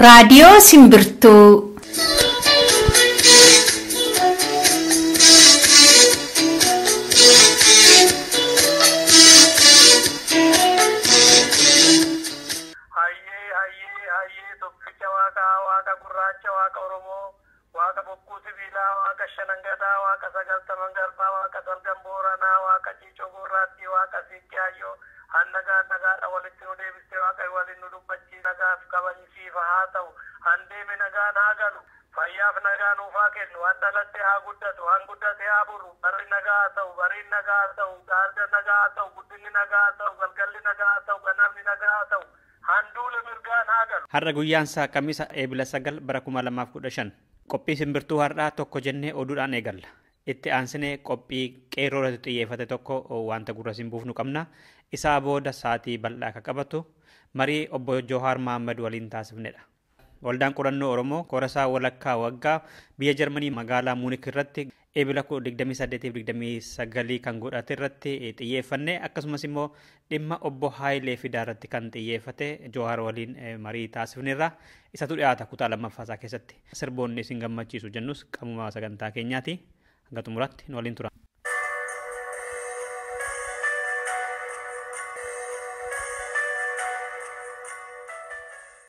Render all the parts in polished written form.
Raadiyoo Simbirtuu. Waaqa gurraacha, waaqa Oromoo, waaqa bokkuu sibiilaa, waaqa shanangadaa, waaqa sagaltaman garbaa, waaqa dalgan booranaa, waaqa ciicoo gurraattii, waaqa siiqqiyaayyoo, nagaadha walitti nu deebistee waaqa waliin nu dubbachiis nagaaf kabajisiif haa ta'u, handeeme nagaan haa galu, fayyaaf nagaa nuuf haa kennu, waan dhalatte haa guddatu, waan guddate haa buru, barri nagaa haa ta'u, bariin nagaa haa ta'u, gaarga nagaa haa ta'u, guddinni nagaa haa ta'u, galgalli nagaa haa ta'u, ganamni nagaa haa ta'u. Har'a guyyaan isaa Kamisa Eebila 9 bara 2015 qophii simbirtuu har'aa tokko jennee oduudhaan eegalla. Itti aansinee qophii qeerroo irratti xiyyeeffate tokko wanta gurra simbuuf nu qabna. Isaa booda sa'aatii bal'aa akka qabatu marii obbo Joohaar Mahammad waliin taasifnedha. Waldaan qorannoo Oromoo korasaa walakkaa waggaa biyya Jarmanii magaalaa Muunik irratti Eebila 28-29 kan godhate irratti xiyyeeffanne akkasumas immoo dhimma obbo Haayilee Fidaa irratti kan xiyyeeffate Joohaar waliin marii taasifneerra isatu dhiyaata kutaa lammaffaasaa keessatti. Sirboonni isin gammachiisu jennus qaamuma sagantaa keenyaati. Hanga xumuraatti nu waliin tura.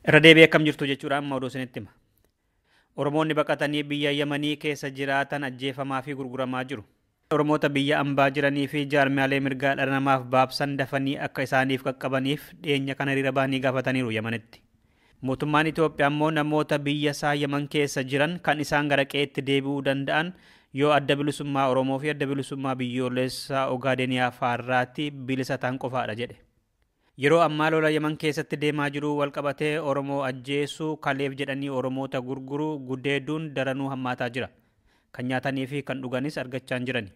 Irra deebi'ee akkam jirtu jechuudhaan oduu isinitti hima. Oromoonni baqatanii biyya Yamanii keessa jiraatan ajjeefamaa fi gurguramaa jiru. Oromoota biyya ambaa jiranii fi jaarmiyaalee mirgaa dhala namaaf baabsan dafanii akka isaaniif qaqqabaniif dhiyeenya kana hiriira bahanii gaafataniiru Yamanitti. Mootummaan Itoophiyaa immoo namoota biyya isaa Yaman keessa jiran kan isaan gara qe'eetti deebi'uu danda'an yoo adda bilisummaa Oromoo fi adda bilisummaa biyyoolessaa Ogaadeniyaa faarraatti bilisa ta'an qofaadha jedhe. Yeroo ammaa lola Yaman keessatti deemaa jiru walqabatee Oromoo ajjeesuu kaleef jedhanii Oromoota gurguruu gudeeduun daranuu hammaataa jira. Kan nyaatanii fi kan dhuganis argachaa hin jirani.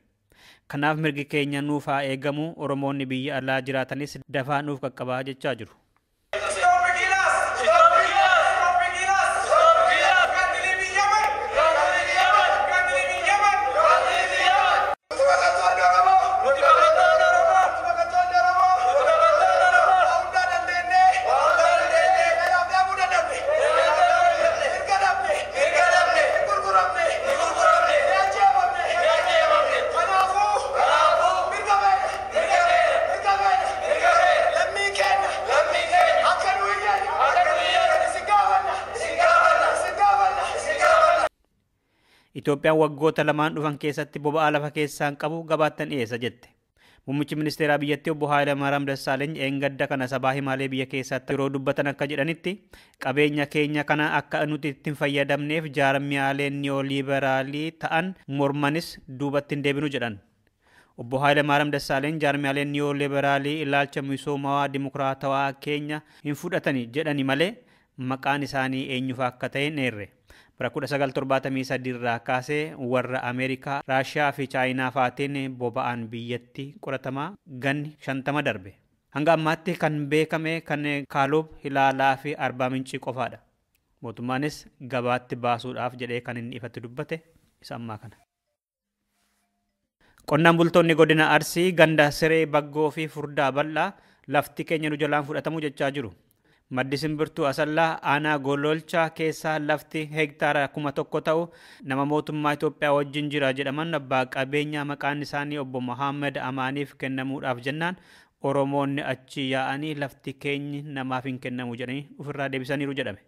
Kanaaf mirgi keenya nuuf haa eegamu, Oromoonni biyya alaa jiraatanis dafaa nuuf qaqqabaa jechaa jiru. Itoophiyaan waggoota lamaan dhufan keessatti boba'aa lafa keessaan qabu gabaattan dhiyeessa jette. Muummichi ministeeraa biyyattii obbo Hayilamaariyaam Dassaaleeny eengadda kana sabaa himaalee biyya keessatti yeroo dubbatan akka jedhanitti qabeenya keenya kana akka nuti ittiin fayyadamneef jaarmiyaaleen niyooliberaalii ta'an mormanis duubatti hin deebinu jedhan. Obbo Hayilamaariyaam Dassaaleeny jaarmiyaaleen niyooliberaalii ilaalcha misoomawaa dimokiraatawaa keenya hin fudhatani jedhani malee maqaan isaanii eenyufa akka ta'e hin eerre. Bara 1973 irraa kaasee warra Ameerikaa, Raashiyaa fi Chaayinaa fa'aatiin boba'aan biyyatti qoratamaa ganni 50 darbe. Hanga ammaatti kan beekame kan Kaaloob, Hilaalaa fi Arbaa Mincii qofaadha. Mootummaanis gabaatti baasuudhaaf jedhee kan inni ifatti dubbate isa ammaa kana. Qonnaan bultoonni godina Arsii ganda Siree Baggoo fi Furdaa Bal'aa lafti keenya nu jalaan fudhatamu jechaa jiru. Maddi Simbirtuu Asallaa aanaa Gololchaa keessaa lafti hektaara 1,000 ta'u nama mootummaa Itoophiyaa wajjin jira jedhaman abbaa qabeenyaa maqaan isaanii obbo Mohaammed Amaaniif kennamuudhaaf jennaan Oromoonni achi yaa'anii lafti keenyi namaaf hin kennamu jedhanii ofirraa deebisaniiru jedhame.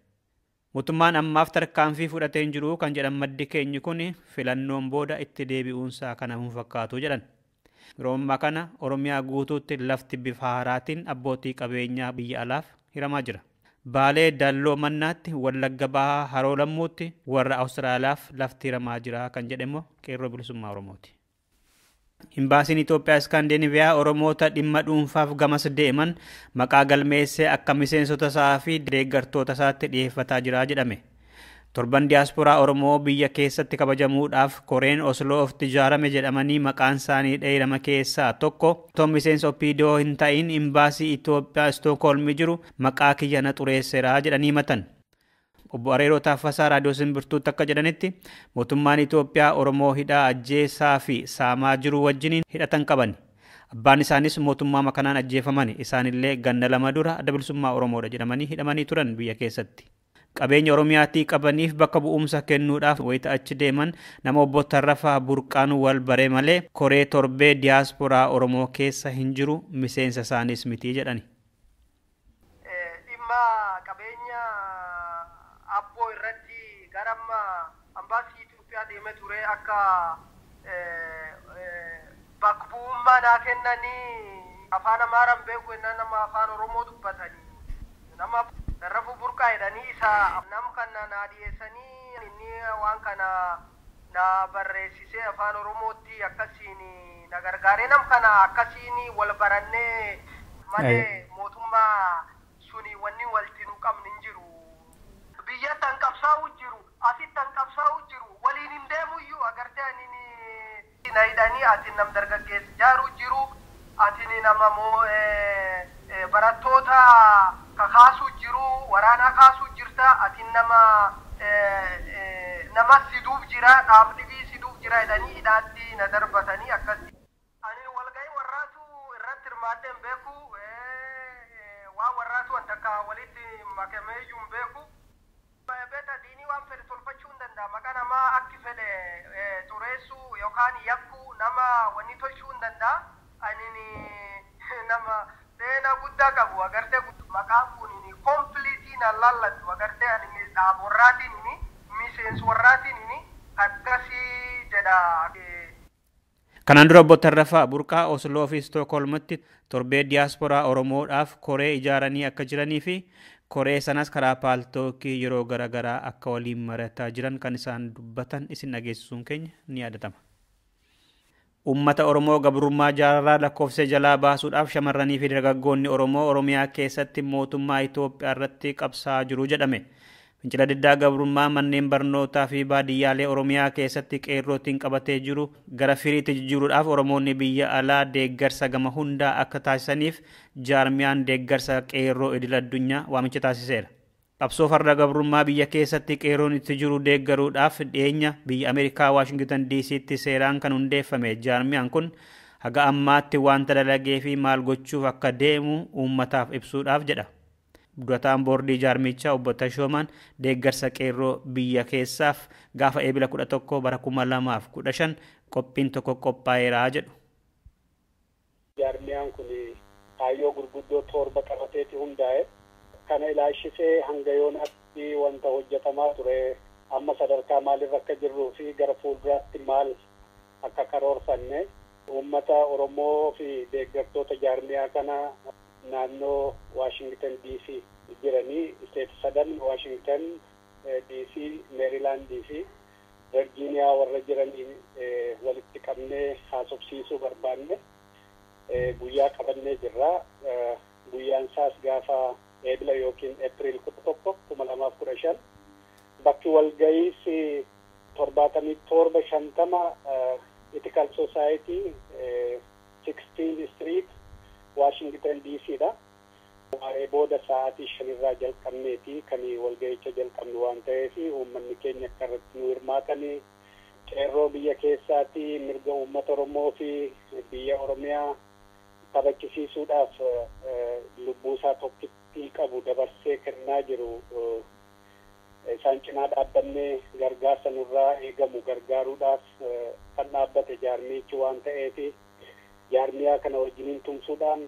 Mootummaan ammaaf tarkaanfii fudhatee hin jiru kan jedhan maddi keenyi kun filannoon booda itti deebi'uunsaa kana hin fakkaatu jedhan. Yeroo ammaa kana Oromiyaa guutuutti lafti bifa haaraatiin abbootii qabeenyaa biyya alaaf hiramaa jira. Baalee Dalloo Mannaatti, Wallagga Bahaa Haroo Lammuutti warra Awustiraaliyaaf lafti hiramaa jira kan jedhamu qeerroo bilisummaa Oromooti. Imbaasiin Itoophiyaa Iskaandinaviyaa Oromoota dhimma dhuunfaaf gamas deeman maqaa galmeessee akka miseensota isaa fi deeggartoota isaatti dhiyeeffataa jira jedhame. Torban diyaasporaa Oromoo biyya keessatti kabajamuudhaaf Koreen Osloof ijaarame jedhamanii maqaan isaanii dheerama keessaa tokko toon miseensa OPDO hin ta'in imbaasii Itoophiyaa Stookholmii jiru maqaa kiyya na xureesseera jedhanii himatan. Obbo Areeroo Taaffasaa Raadiyoo Simbirtuutti akka jedhanitti mootummaan Itoophiyaa Oromoo hidhaa ajjeesaa fi saamaa jiru wajjiniin hidhatan qaban. Abbaan isaanis mootummaa makanaan ajjeefaman isaanillee ganna 2 dura adda bilisummaa Oromoodha jedhamanii hidhamanii turan biyya keessatti. qabeenya Oromiyaatii qabaniif bakka bu'umsa kennuudhaaf wayita achi deeman nama obbo Tarrafaa Burqaanuu wal bare malee koree torbee diyaasporaa Oromoo keessa hin jiru miseensa isaanis miti jedhani. Dhimma qabeenya abboo irratti garamma ambaasii Itoophiyaa deemee ture akka bakka bu'ummaa naa kennanii afaan Amaaraan beeku ennaan nama afaan Oromoo dubbatanii nama Tarrafuu Burqaa jedhanii isa nam kana naa dhiyeessanii inni waan kana na barreessisee afaan Oromootti akkasiin na gargaaree nam kana akkasiin wal barannee malee mootummaa suni wanni walti nu qabni hin jiru. Biyya tan qabsaa'u jiru asitti tan qabsaa'u jiru waliin hin deemuyyuu agartee ani na hidhanii ati nam dargaggeessa jaaru jiru ati nama barattoota kakaasu jiru waraana kaasu jirta ati nama siduuf jira dhaabni siduuf jira jedhanii hidhaatti na darbatanii akkasi. Ani walgahii warraatu irratti hirmaadhee hin beeku waan warraatu wanta akka walitti makameeyyuu hin beeku. Beeta diinii waan fedhe tolfachuu hin danda'a maqaa namaa akki fedhe xureessuu yookaan yakkuu nama wanni tolchuu hin danda'a. Ani nama seena guddaa qabu agartee maqaan kun kompliitiin allallatu agartee ani dhaab warraatiin miseensi warraatiin akkasii jedha. Kanaan dura obbo Tarrafaa Burqaa Osloo fi Stookholmitti torbee diyaasporaa Oromoodhaaf koree ijaaranii akka jiranii fi koree sanas karaa paaltookii yeroo garaagaraa akka waliin marataa jiran kan isaan dubbatan isin dhageessisuun keenya ni yaadatama. Uummata Oromoo gabrummaa jaarraa lakkoofsa jalaa baasuudhaaf shamarranii fi dargaggoonni Oromoo Oromiyaa keessatti mootummaa Itoophiyaa irratti qabsaa jiru jedhame. Fincila diddaa gabrummaa manneen barnootaa fi baadiyyaalee Oromiyaa keessatti qeerrootiin qabatee jiru gara firiitti jijjiiruudhaaf Oromoonni biyya alaa deeggarsa gama hundaa akka taasisaniif jaarmiyaan deeggarsa qeerroo idil addunyaa waamicha taasiseera. Qabsoo farda gabrummaa biyya keessatti qeerroon itti jiru deeggaruudhaaf dhiyeenya biyya Ameerikaa Waashingtan DC'tti seeraan kan hundeeffame jaarmiyaan kun haga ammaatti wanta dalagee fi maal gochuuf akka deemu uummataaf ibsuudhaaf jedha. Durataan boordii jaarmichaa obbo Tashoomaan deeggarsa qeerroo biyya keessaaf gaafa eebila 11 bara 2015 qophiin tokko qophaa'eeraa jedhu. Jaarmiyaan kun kaayyoo gurguddoo torba qabateeti hundaa'e. Kana ilaashisee hanga yoonaatti wanta hojjetamaa ture amma sadarkaa maalirra akka jirruu fi gara fuulduraatti maal akka karoorfanne uummata Oromoo fi deeggartoota jaarmiyaa kana naannoo Washington DC jiranii isteet sadan Washington DC, Maryland fi Virginia warra jiranii walitti qabnee haasofsiisuu barbaanne guyyaa qabannee jirra. Guyyaan isaas gaafa eebila yookiin April 11 2015 bakki walga'iis 7750 Ethical Society 16th Street Washington DC dha. Booda sa'aatii 5 irraa jalqabneeti kan walga'icha jalqabnu waan ta'eef uummanni keenya akka irratti nu hirmaatanii qeerroo biyya keessaatti mirga uummata Oromoo fi biyya Oromiyaa kabachisiisuudhaaf lubbuusaa tokkitti qabu dabarsee kennaa jiru isaan cinaa dhaabbannee gargaarsa nurraa eegamu gargaaruudhaaf kan dhaabbate jaarmichi waan ta'eef jaarmiyaa kana wajjiniin tumsuudhaan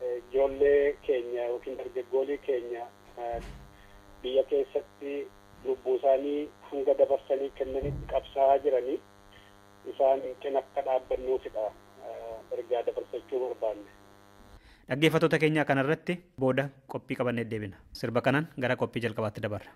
ijoollee keenya yookiin dargaggoolii keenya biyya keessatti lubbuu isaanii hanga dabarsanii kennanitti qabsaa'aa jiranii isaan cina akka dhaabbannuufidha ergaa dabarsachuu barbaanne. Dhaggeeffattoota keenya kanarratti booda qophii qabannee deebina. Sirba kanaan gara qophii jalqabaatti dabarra.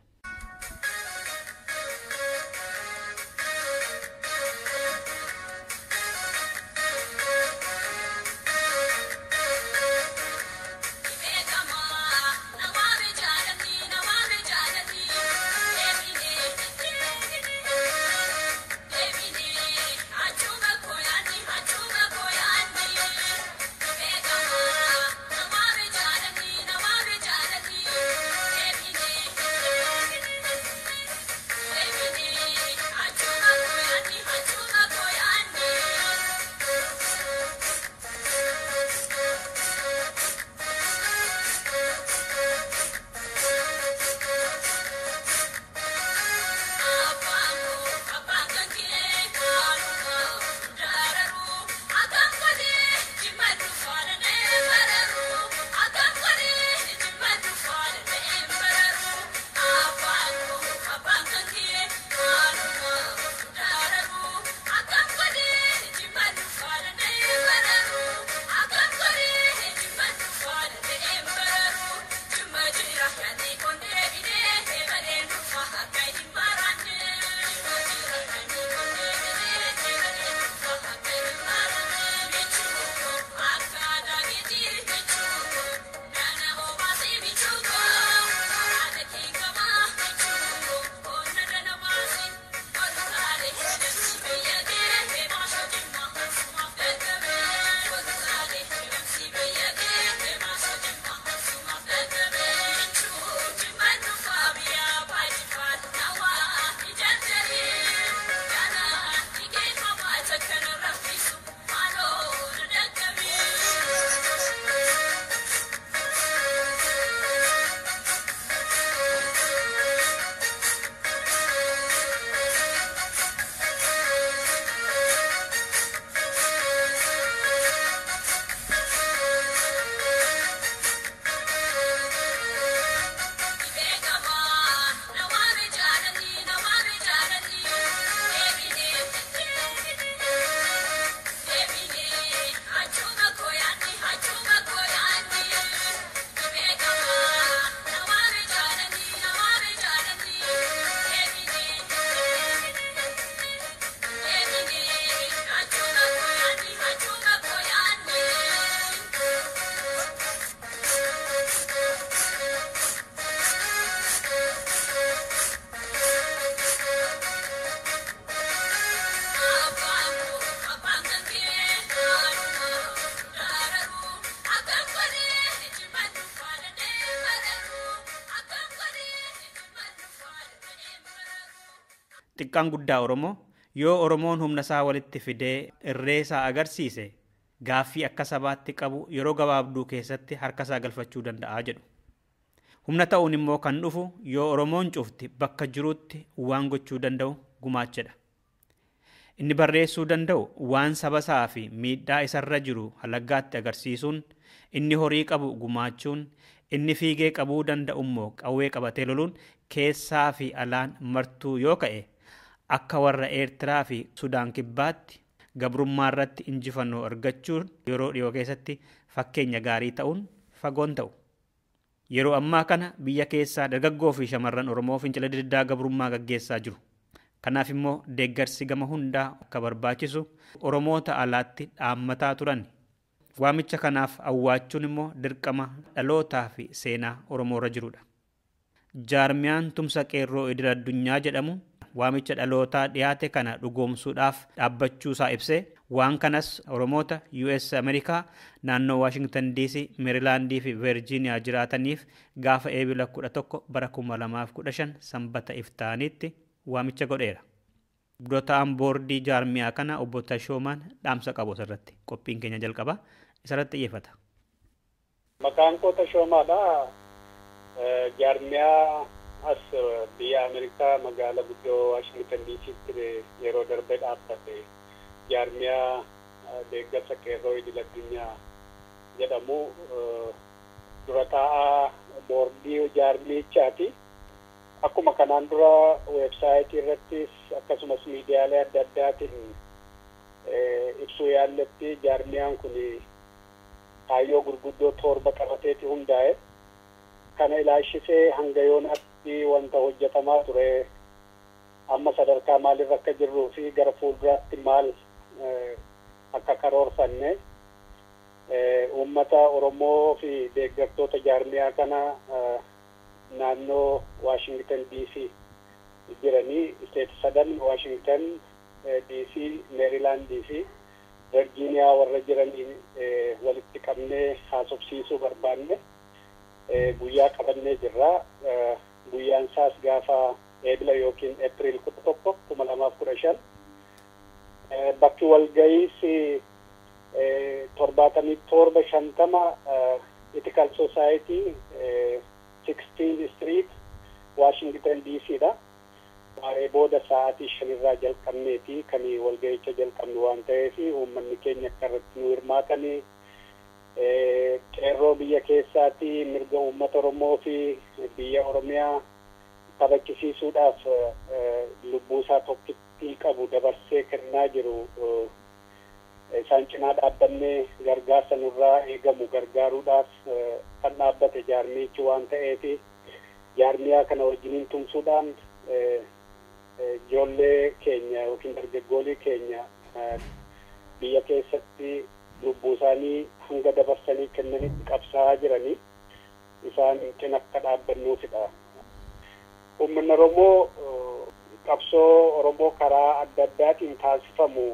Dirqaan guddaa Oromoo yoo Oromoon humna isaa walitti fidee irree isaa agarsiise gaaffii akka sabaatti qabu yeroo gabaabduu keessatti harka isaa galfachuu danda'a jedhu. Humna ta'uun immoo kan dhufu yoo Oromoon cufti bakka jirutti waan gochuu danda'u gumaachedha. Inni barreessuu danda'u waan saba isaa fi miidhaa isarra jiru halaggaatti agarsiisuun, inni horii qabu gumaachuun, inni fiigee qabuu danda'u immoo qawwee qabatee loluun keessaa fi alaan martuu yoo ka'e akka warra Eertiraa fi Sudaan kibbaatti gabrummaa irratti injifannoo argachuun yeroo dhiyoo keessatti fakkeenya gaarii ta'uun fagoon ta'u. Yeroo ammaa kana biyya keessaa dargaggoo fi shamarran Oromoo fincila diddaa gabrummaa gaggeessaa jiru. Kanaaf immoo deeggarsi gama hundaa akka barbaachisu Oromoota alaatti dhaammataa turan. Waamicha kanaaf awwaachuun immoo dirqama dhalootaa fi seenaa Oromoo irra jirudha. Jaarmiyaan tumsa qeerroo idil addunyaa jedhamu waamicha dhalootaa dhiyaate kana dhugoomsuudhaaf dhaabbachuu isaa ibsee waan kanas Oromoota US Amerikaa naannoo Washington DC, Maryland fi Virginia jiraataniif gaafa eebila 11 bara 2015 sanbata iftaanitti waamicha godheera. Durataan boordii jaarmiyaa kana obbo Tashoomaan dhaamsa qabu irratti qophiin keenya jalqaba isarratti xiyyeeffata. Maqaan koo Tashoomaadha. Jaarmiyaa as biyya Ameerikaa magaalaa guddoo Washington DC'tti yeroo darbe dhaabbate jaarmiyaa deeggarsa qeerroo idil addunyaa jedhamu durataa boordii jaarmichaati. Akkuma kanaan dura websaayitii irrattis akkasumas miidiyaalee adda addaatiin ibsuu yaalletti jaarmiyaan kun kaayyoo gurguddoo 7 qabateeti hundaa'e. Kana ilaashisee hanga yoonaatti wanta hojjetamaa ture amma sadarkaa maalirra akka jirruu fi gara fuulduraatti maal akka karoorfanne uummata Oromoo fi deeggartoota jaarmiyaa kana naannoo Washington DC jiranii state 7 Washington DC, Maryland DC, Virginia warra jiranii walitti qabnee haasofsiisuu barbaanne guyyaa qabannee jirra. Guyyaan isaas gaafa eebila yookiin April 11 2015 bakki walga'iis 7750 Ethical Society 16th Street Washington DC dha. Booda sa'aatii 5 irraa jalqabneeti kan walga'icha jalqabnu waan ta'eef uummanni keenya akka irratti nu hirmaatanii qeerroo biyya keessaatti mirga uummata Oromoo fi biyya Oromiyaa kabachisiisuudhaaf lubbuusaa tokkittii qabu dabarsee kennaa jiru isaan cinaa dhaabbannee gargaarsa nurraa eegamu gargaaruudhaaf kan dhaabbate jaarmichi waan ta'eef jaarmiyaa kana wajjiniin tumsuudhaan ijoollee keenya yookiin dargaggoolii keenya biyya keessatti lubbuu isaanii hanga dabarsanii kennanitti qabsaa'aa jiranii isaan cina akka dhaabbannuufidha. Uummanni Oromoo qabsoo Oromoo karaa adda addaatiin taasifamu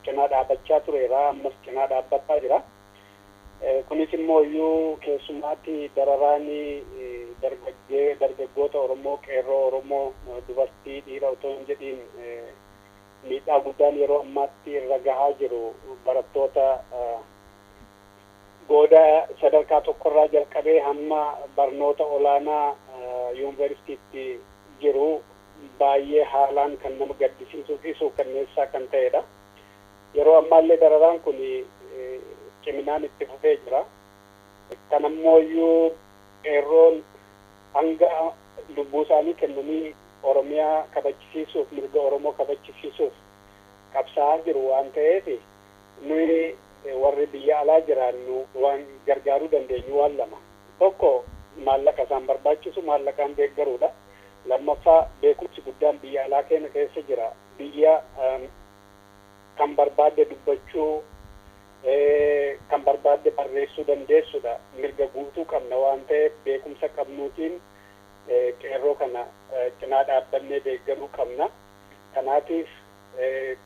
cinaa dhaabbachaa tureera, ammas cinaa dhaabbataa jira. Kunis immoo iyyuu keessumaatti dararaanii dargaggoota Oromoo, qeerroo Oromoo, dubartii, dhiira otoo hin jedhiin miidhaa guddaan yeroo ammaatti irra gahaa jiru. Barattoota gooda sadarkaa tokkorraa jalqabee hamma barnoota olaanaa yuunivarsiitiitti jiru baay'ee haalaan kan nama gaddisiisuu fi suukanneessaa kan ta'edha. Yeroo ammaallee dararaan kun ciminaan itti fufee jira. Kan ammoo iyyuu qeerroon hanga lubbuu isaanii kennanii Oromiyaa kabachisiisuuf, mirga Oromoo kabachisiisuuf qabsaa'aa jiru waan ta'eef nuyi warri biyya alaa jiraannu waan gargaaruu dandeenyu waan lama. Tokko maallaqa isaan barbaachisu maallaqaan deeggaruudha. Lammaffaa beekumsi guddaan biyya alaa keessa jira. Biyya kan barbaadde dubbachuu kan barbaadde barreessuu dandeessudha. Mirga guutuu qabna waan ta'eef beekumsa qabnuutiin qeerroo kana cinaa dhaabbannee deeggaruu qabna. Kanaatiif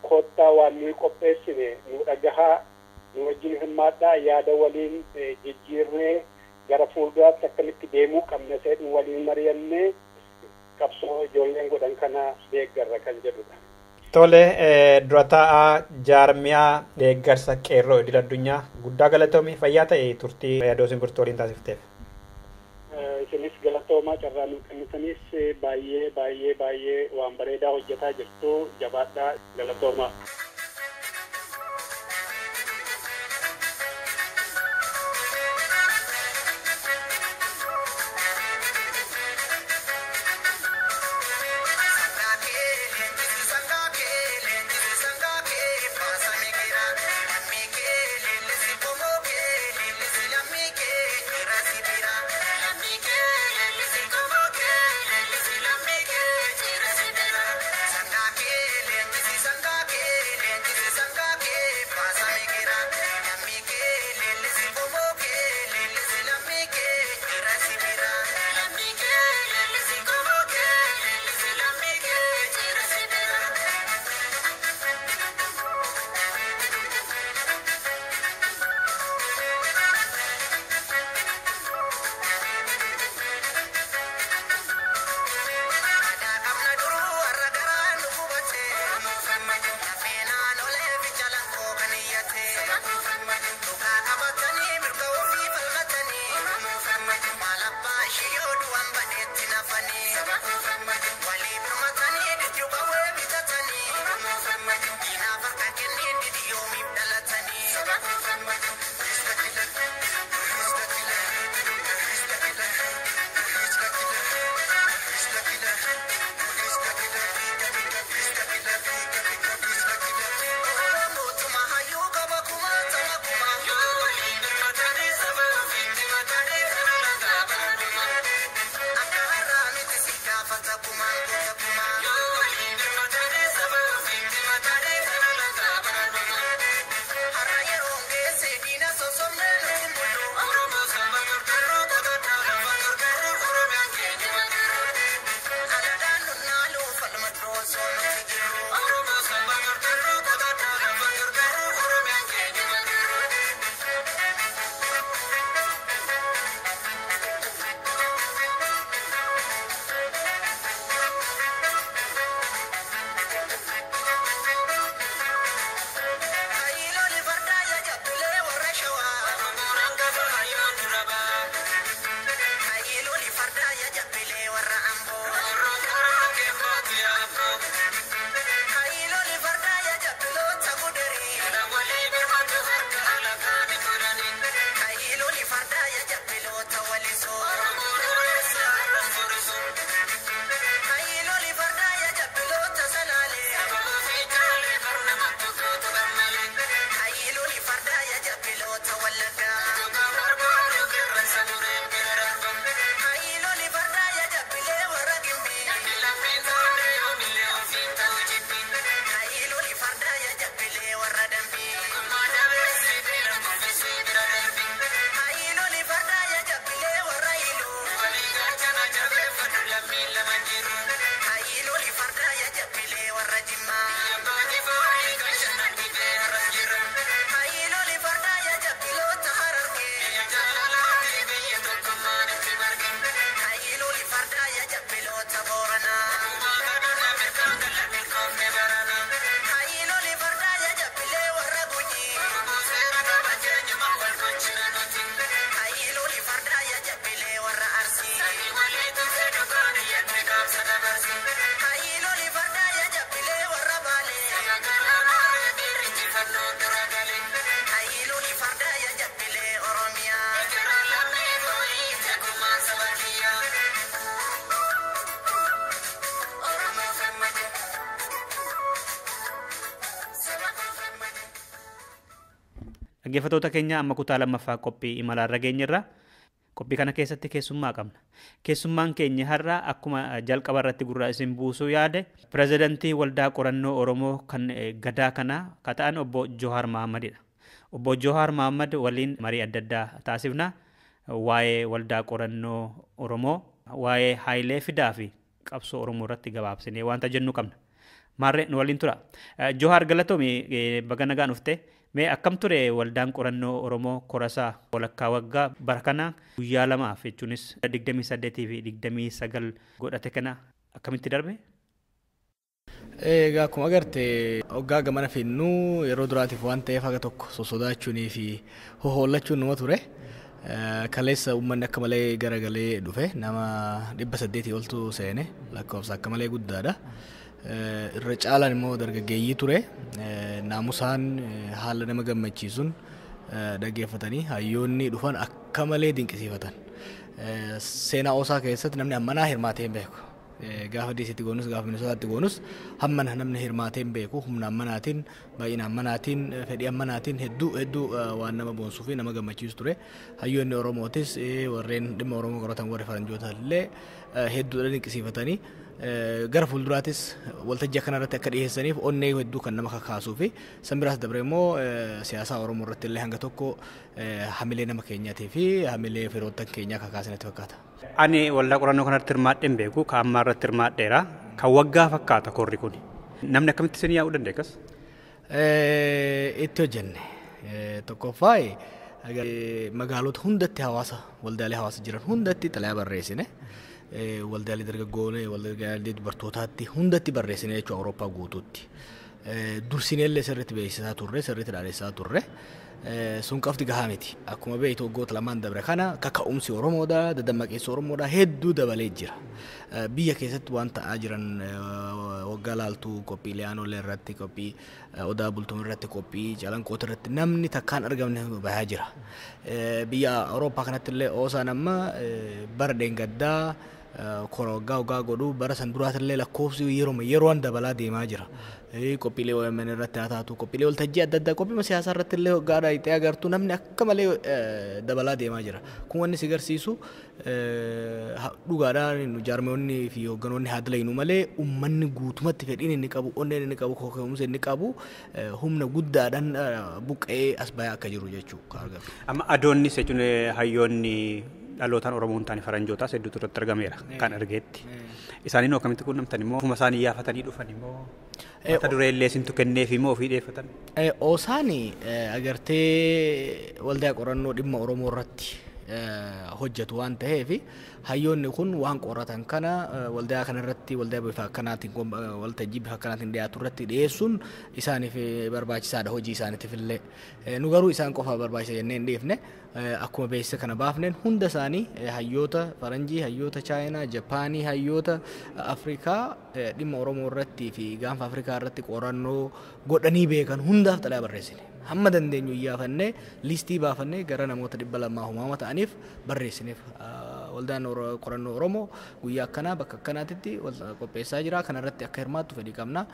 koottaa waan nuyi qopheessine nu dhagahaa, nu wajjin hirmaadhaa, yaada waliin jijjiirree gara fuulduraatti akkamitti deemuu qabna jedhu waliin mari'annee qabsoo ijoolleen godhan kana deeggarra kan jedhudha. Tole dura taa'aa jaarmiyaa deeggarsa qeerroo idil addunyaa guddaa galatoomii fayyaa ta'e turtii yaadoo simbirtuu waliin taasifteef. Isinis galatoomaa carraa nuu kennitanis baay'ee waan bareedaa hojjetaa jirtu jabaadhaa galatoomaa. Dhaggeeffattoota keenya amma kutaa lammaffaa qophii imalarra geenyerra. Qophii kana keessatti keessummaa qabna. Keessummaan keenya har'a akkuma jalqaba irratti gurra isin buusuu yaade pirezidantii waldaa qorannoo Oromoo kan gadaa kana kata'an obbo Johaar Mahammadidha. Obbo Johaar Mahammad waliin marii adda addaa taasifna. Waa'ee waldaa qorannoo Oromoo, waa'ee Haayilee Fidaa fi qabsoo Oromoo irratti gabaabsinee wanta jennu qabna. Maarree nu waliin tura. Johaar galatoomi baga nagaan dhufte. Mee akkam ture waldaan qorannoo Oromoo korasaa walakkaa waggaa bara kana guyyaa lamaaf jechuunis 28 fi 29 godhate kana akkamitti darbe? Egaa akkuma agartee hoggaa gamana finnu yeroo duraatiif waan ta'eef haga tokko sosodaachuunii fi hohollachuun numa ture. Kaleessa uummanni akka malee garagalee dhufe nama 800 oltu seene lakkoofsa akka malee guddaadha. Irra caalaan immoo dargaggeeyyii ture. Naamusaan haala nama gammachiisuun dhaggeeffatanii hayyoonni dhufan akka malee dinqisiifatan. Seenaa Oosaa keessatti namni ammanaa hirmaatee hin beeku. Gaafa diisitti goonus gaafa Minnesotaatti goonus hammana namni hirmaatee hin beeku. Humna ammanaatiin, baay'ina ammanaatiin, fedhii ammanaatiin hedduu waan nama boonsuu fi nama gammachiisu ture. Hayyoonni Oromootis warreen dhimma Oromoo qoratan warri Faranjoota illee hedduudha dinqisiifatanii gara fuulduraatis waltajjii kanarratti akka dhiyeessaniif onnee hedduu kan nama kakaasuu fi san biraas dabre immoo siyaasaa Oromoo irratti illee hanga tokko hamilee nama keenyaatii fi hamilee firoottan keenyaa kakaasanitti fakkaata. Ani waldaa qorannoo kanatti hirmaadhee hin beeku, kan ammaa irratti hirmaadheera. Kan waggaa fakkaata korri kun. Namni akkamitti isin yaa'uu dandeekas? Itti hojjenne. Tokkoffaa magaalota hundatti waldaalee hawaasa jiran hundatti xalayaa barreessine. Waldaalee dargaggoonee, waldaalee dubartootaatti hundatti barreessine jechuudha Awurooppaa guutuutti. Dursinee illee sirriitti beeksisaa turre, sirriitti dhaadheessaa turre. Sun qofti gahaa miti. Akkuma beektu waggoota lamaan dabre kana kaka'umsi Oromoodha, dammaqeessi Oromoodha hedduu dabalee jira. Biyya keessatti waan ta'aa jiran waggaa laaltuu qophiilee aanolee irratti, qophii odaa bultuun irratti, qophii calanqoota irratti namni takkaan argamne bahaa jira. Biyya Awurooppaa kanatti illee Oosaan amma bara deengaddaa waggaa godhu bara san duraatillee lakkoofsi yeroon dabalaa deemaa jira. Qophiilee OMN irratti haa taatu, qophiilee waltajjii adda addaa, qophii siyaasaa irratti illee waggaadhaa itti agartu namni akka malee dabalaa deemaa jira. Kun wanni si agarsiisu dhugaadhaan jaarmoonni fi hoogganoonni haa dalaynu malee uummanni guutumatti fedhiin inni qabu, onneen inni qabu, koka'umsa inni qabu humna guddaadhaan buqqa'ee as bayaa akka jiru jechuudha. Amma adoonnis jechuun hayyoonni dhalootaan Oromoo hin taane Faranjootaas hedduutu irratti argameera kan argeetti. Isaaniin akkamitti quunnamtan immoo ofuma isaanii yaafatanii dhufan immoo mata duree illee isintu kenneef immoo ofii dheeffatan. Oosaan agartee waldaa qorannoo dhimma Oromoo irratti hojjetu waan ta'eef hayyoonni kun waan qoratan kana waldaa kanarratti waldaa bifa akkanaatiin waltajjii bifa akkanaatiin dhiyaatu irratti dhiyeessuun isaaniif barbaachisaadha hojii isaaniitiif illee. Nu garuu isaan qofa barbaachisa jennee hin dhiifne akkuma beeksisa kana baafneen hunda isaanii hayyoota Faranjii, hayyoota Chaayinaa, Japaanii, hayyoota Afrikaa dhimma Oromoo irratti fi gaanfa Afrikaa irratti qorannoo godhanii beekan hundaaf xalayaa barreessine. Hamma dandeenyu iyyaafanne listii baafannee gara namoota 200 ta'aniif barreessineef waldaan qorannoo Oromoo guyyaa akkanaa bakka akkanaatitti qopheessaa jira. Kanarratti akka hirmaattu fedhii qabna.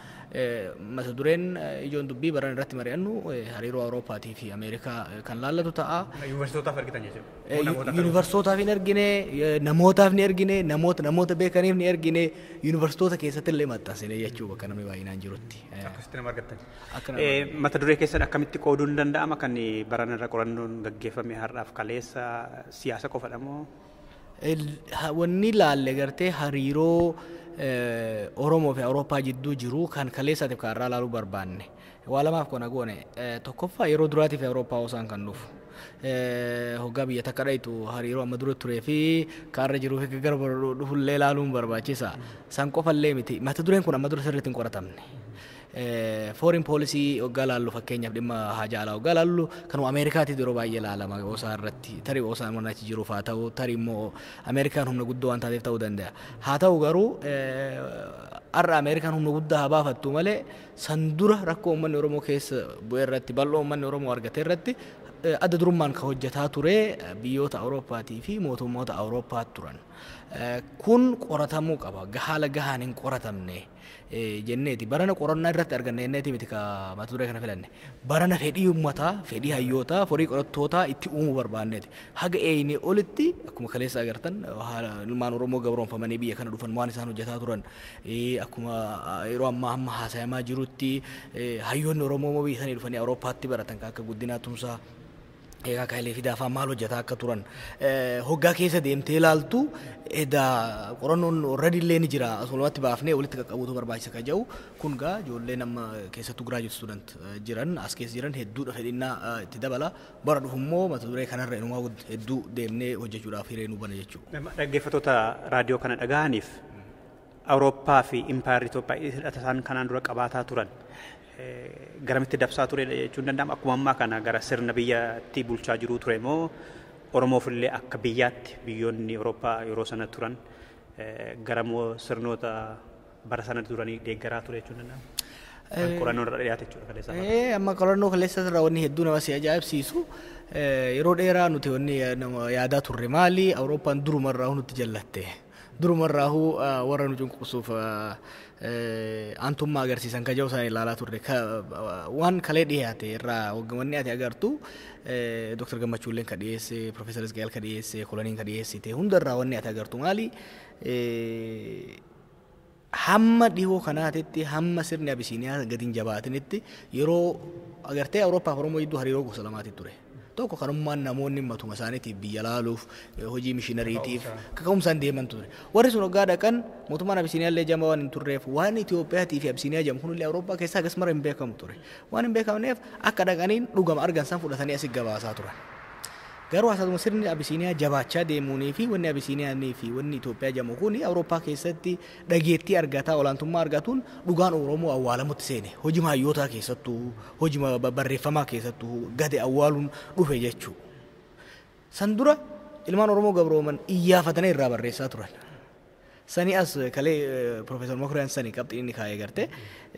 Mata dureen ijoon dubbii baran irratti mari'annu hariiroo Awurooppaatii fi Ameerikaa kan laallatu ta'a. Yuunivarsiitootaaf argitan jechuudha. Yuunivarsiitootaaf hin argine, namootaaf ni argine, namoota beekaniif ni argine, yuunivarsiitoota keessatti illee maxxansine jechuudha bakka namni baay'inaan jirutti. Akkasitti nama argattan. Mata duree keessan akkamitti qooduun danda'ama kan baran irra qorannoon gaggeeffame har'aaf kaleessa siyaasa qofadha moo? Wanni laalle gartee hariiroo Oromoo fi Awurooppaa jidduu jiru kan kaleessaatiif kan irraa laaluu barbaanne. Waa lamaaf kana goone tokkoffaa yeroo duraatiif Awurooppaa Oosaan kan dhufu. Hoggaa biyya takka dhayitu hariiroo amma dura turee fi kaarra jiruu fi gara dhufullee laaluun barbaachisa. San qofallee miti. Mata dureen kun amma dura sirriitti hin qoratamne. Foreign policy hoggaa laallu fakkeenyaaf dhimma haajaa alaa hoggaa laallu kanuma Ameerikaatiif yeroo baay'ee laalama Oosaa irratti. Tarii Oosaan waan achi jiruuf haa ta'u, tarii immoo Ameerikaan humna guddoo waan taateef ta'uu danda'a. Haa ta'u garuu har'a Ameerikaan humna guddaa haa baafattu malee san dura rakkoo uummanni Oromoo keessa bu'ee irratti bal'oo uummanni Oromoo argate irratti adda durummaan kan hojjetaa ture biyyoota Awurooppaatii fi mootummoota Awurooppaa turan. Kun qoratamuu qaba. Haala gahaan hin qoratamne jenneeti. Barana qorannaa irratti arganne jenneeti miti ka mata duree kana filanne. Barana fedhii uummataa, fedhii hayyootaa, horii qorattootaa itti uumuu barbaanneeti. Haga eeyinee olitti akkuma kaleessa agartan ilmaan Oromoo gabroonfamanii biyya kana dhufan waan isaan hojjetaa turan akkuma yeroo ammaa amma haasayamaa jirutti hayyoonni Oromoo biyya sanii dhufanii Awurooppaatti baratan akka guddinaa tumsaa egaa kaayilee fi daafaa maal hojjetaa akka turan hoggaa keessa deemtee ilaaltu edaa qorannoon already illee ni jira asumatti baafnee walitti qaqqabuutu barbaachisa ka jedhu kun gaa ijoollee nama keessattuu graduate student jiran as keessa jiran hedduudha fedhinnaa itti dabala bara dhufummoo mata duree kanarra inumaa hedduu deemnee hojjechuudhaaf hiree nu bana jechuudha. Dhaggeeffattoota raadiyoo kana dhaga'aniif Awurooppaa fi Impaayar Itoophiyaa hidhataan kanaan dura qabaataa turan garamitti dabsaa ture jechuun danda'ama. Akkuma ammaa kana gara sirna biyyatti bulchaa jiruu ture moo Oromoof illee akka biyyaatti biyyoonni Awurooppaa yeroo sana turan garamoo sirnoota bara sana turanii deeggaraa ture jechuun danda'ama. Qorannoo irra dhiyaate jechuudha kaleessa. Amma qorannoo kaleessa irraa wanni hedduu nama si ajaa'ibsiisu yeroo dheeraa nuti wanni yaadaa turre maali Awurooppaan durumarraa nutti jallatte. Durumarraa warra nu cunqursuuf aantummaa agarsiisan kaja'u isaan ilaalaa turre. Waan kalee dhiyaate irraa wanni ati agartu Dr. Gammachuulleen ka dhiyeesse, Profeesar Isgaa'el ka dhiyeesse, Koloniin ka dhiyeessite hundarraa wanni ati agartu maali hamma dhihoo kanaatitti hamma sirni Abisiiniyaa gatiin jabaatinitti yeroo agartee Awurooppaa fi Oromoo jidduu hariiroo gosa lamaati ture. Tokko kanummaan namoonni matuma isaaniitiif biyya laaluuf hojii mishinariitiif kaka'umsaan deeman ture. Warri sun hoggaa dhaqan mootummaan Abisiiniyaa illee jama waan hin turreef waan Itoophiyaatii fi Abisiiniyaa jamu kunillee Awurooppaa keessaa akkasumara hin beekamu ture. Waan hin beekamneef akka dhaqaniin dhugama argan san fudhatanii asii gabaasaa turan. Garuu haasatuma sirni Abisiiniyaa jabaachaa deemuunii fi wanni Abisiiniyaanii fi wanni Itoophiyaa jamu kun Awurooppaa keessatti dhageettii argataa olaantummaa argatuun dhugaan Oromoo awwaalamutti seene. Hojii maayyootaa keessattuu, hojii barreeffamaa keessattuu gadi awwaaluun dhufe jechuu. San dura ilmaan Oromoo gabrooman iyyaafatanii irraa barreessaa turan. Sani as kalee Profeesar Mokriyaan sani qabxii inni kaa'ee garte.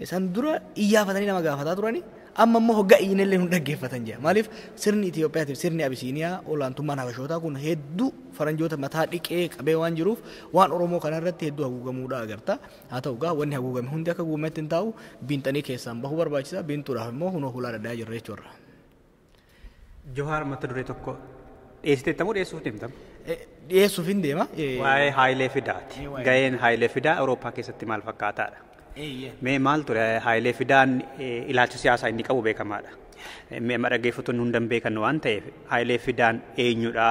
San dura iyyaafatanii nama gaafataa turani. Amma immoo hoggaa iyyinillee nu dhaggeeffatan jira. Maaliif sirni Itoophiyaatiif sirni Abisiiniyaa olaantummaan Habashootaa kun hedduu faranjoota mataa dhiqee qabee waan jiruuf waan Oromoo kanarratti hedduu haguugamuudha agarta. Haa ta'u gaa wanni haguugame hundi akka haguugametti hin taa'u biinxanii keessaan bahuu barbaachisa. Biintuudhaaf immoo hunoo hulaa dhadhaa jirra jechuudha. Johaar mata duree tokko dhiyeessiteettamoo dhiyeessuuf deemtamu? Dhiyeessuuf hin deema. Waa'ee Haayilee Fidaati. Gaheen Haayilee Fidaa Awurooppaa keessatti maal fakkaataadha? Mee maal ture Haayilee Fidaan ilaalcha siyaasaa inni qabu beekamaadha. Mee dhaggeeffattoonni hundaan beekan waan ta'eef Haayilee Fidaan eenyudha?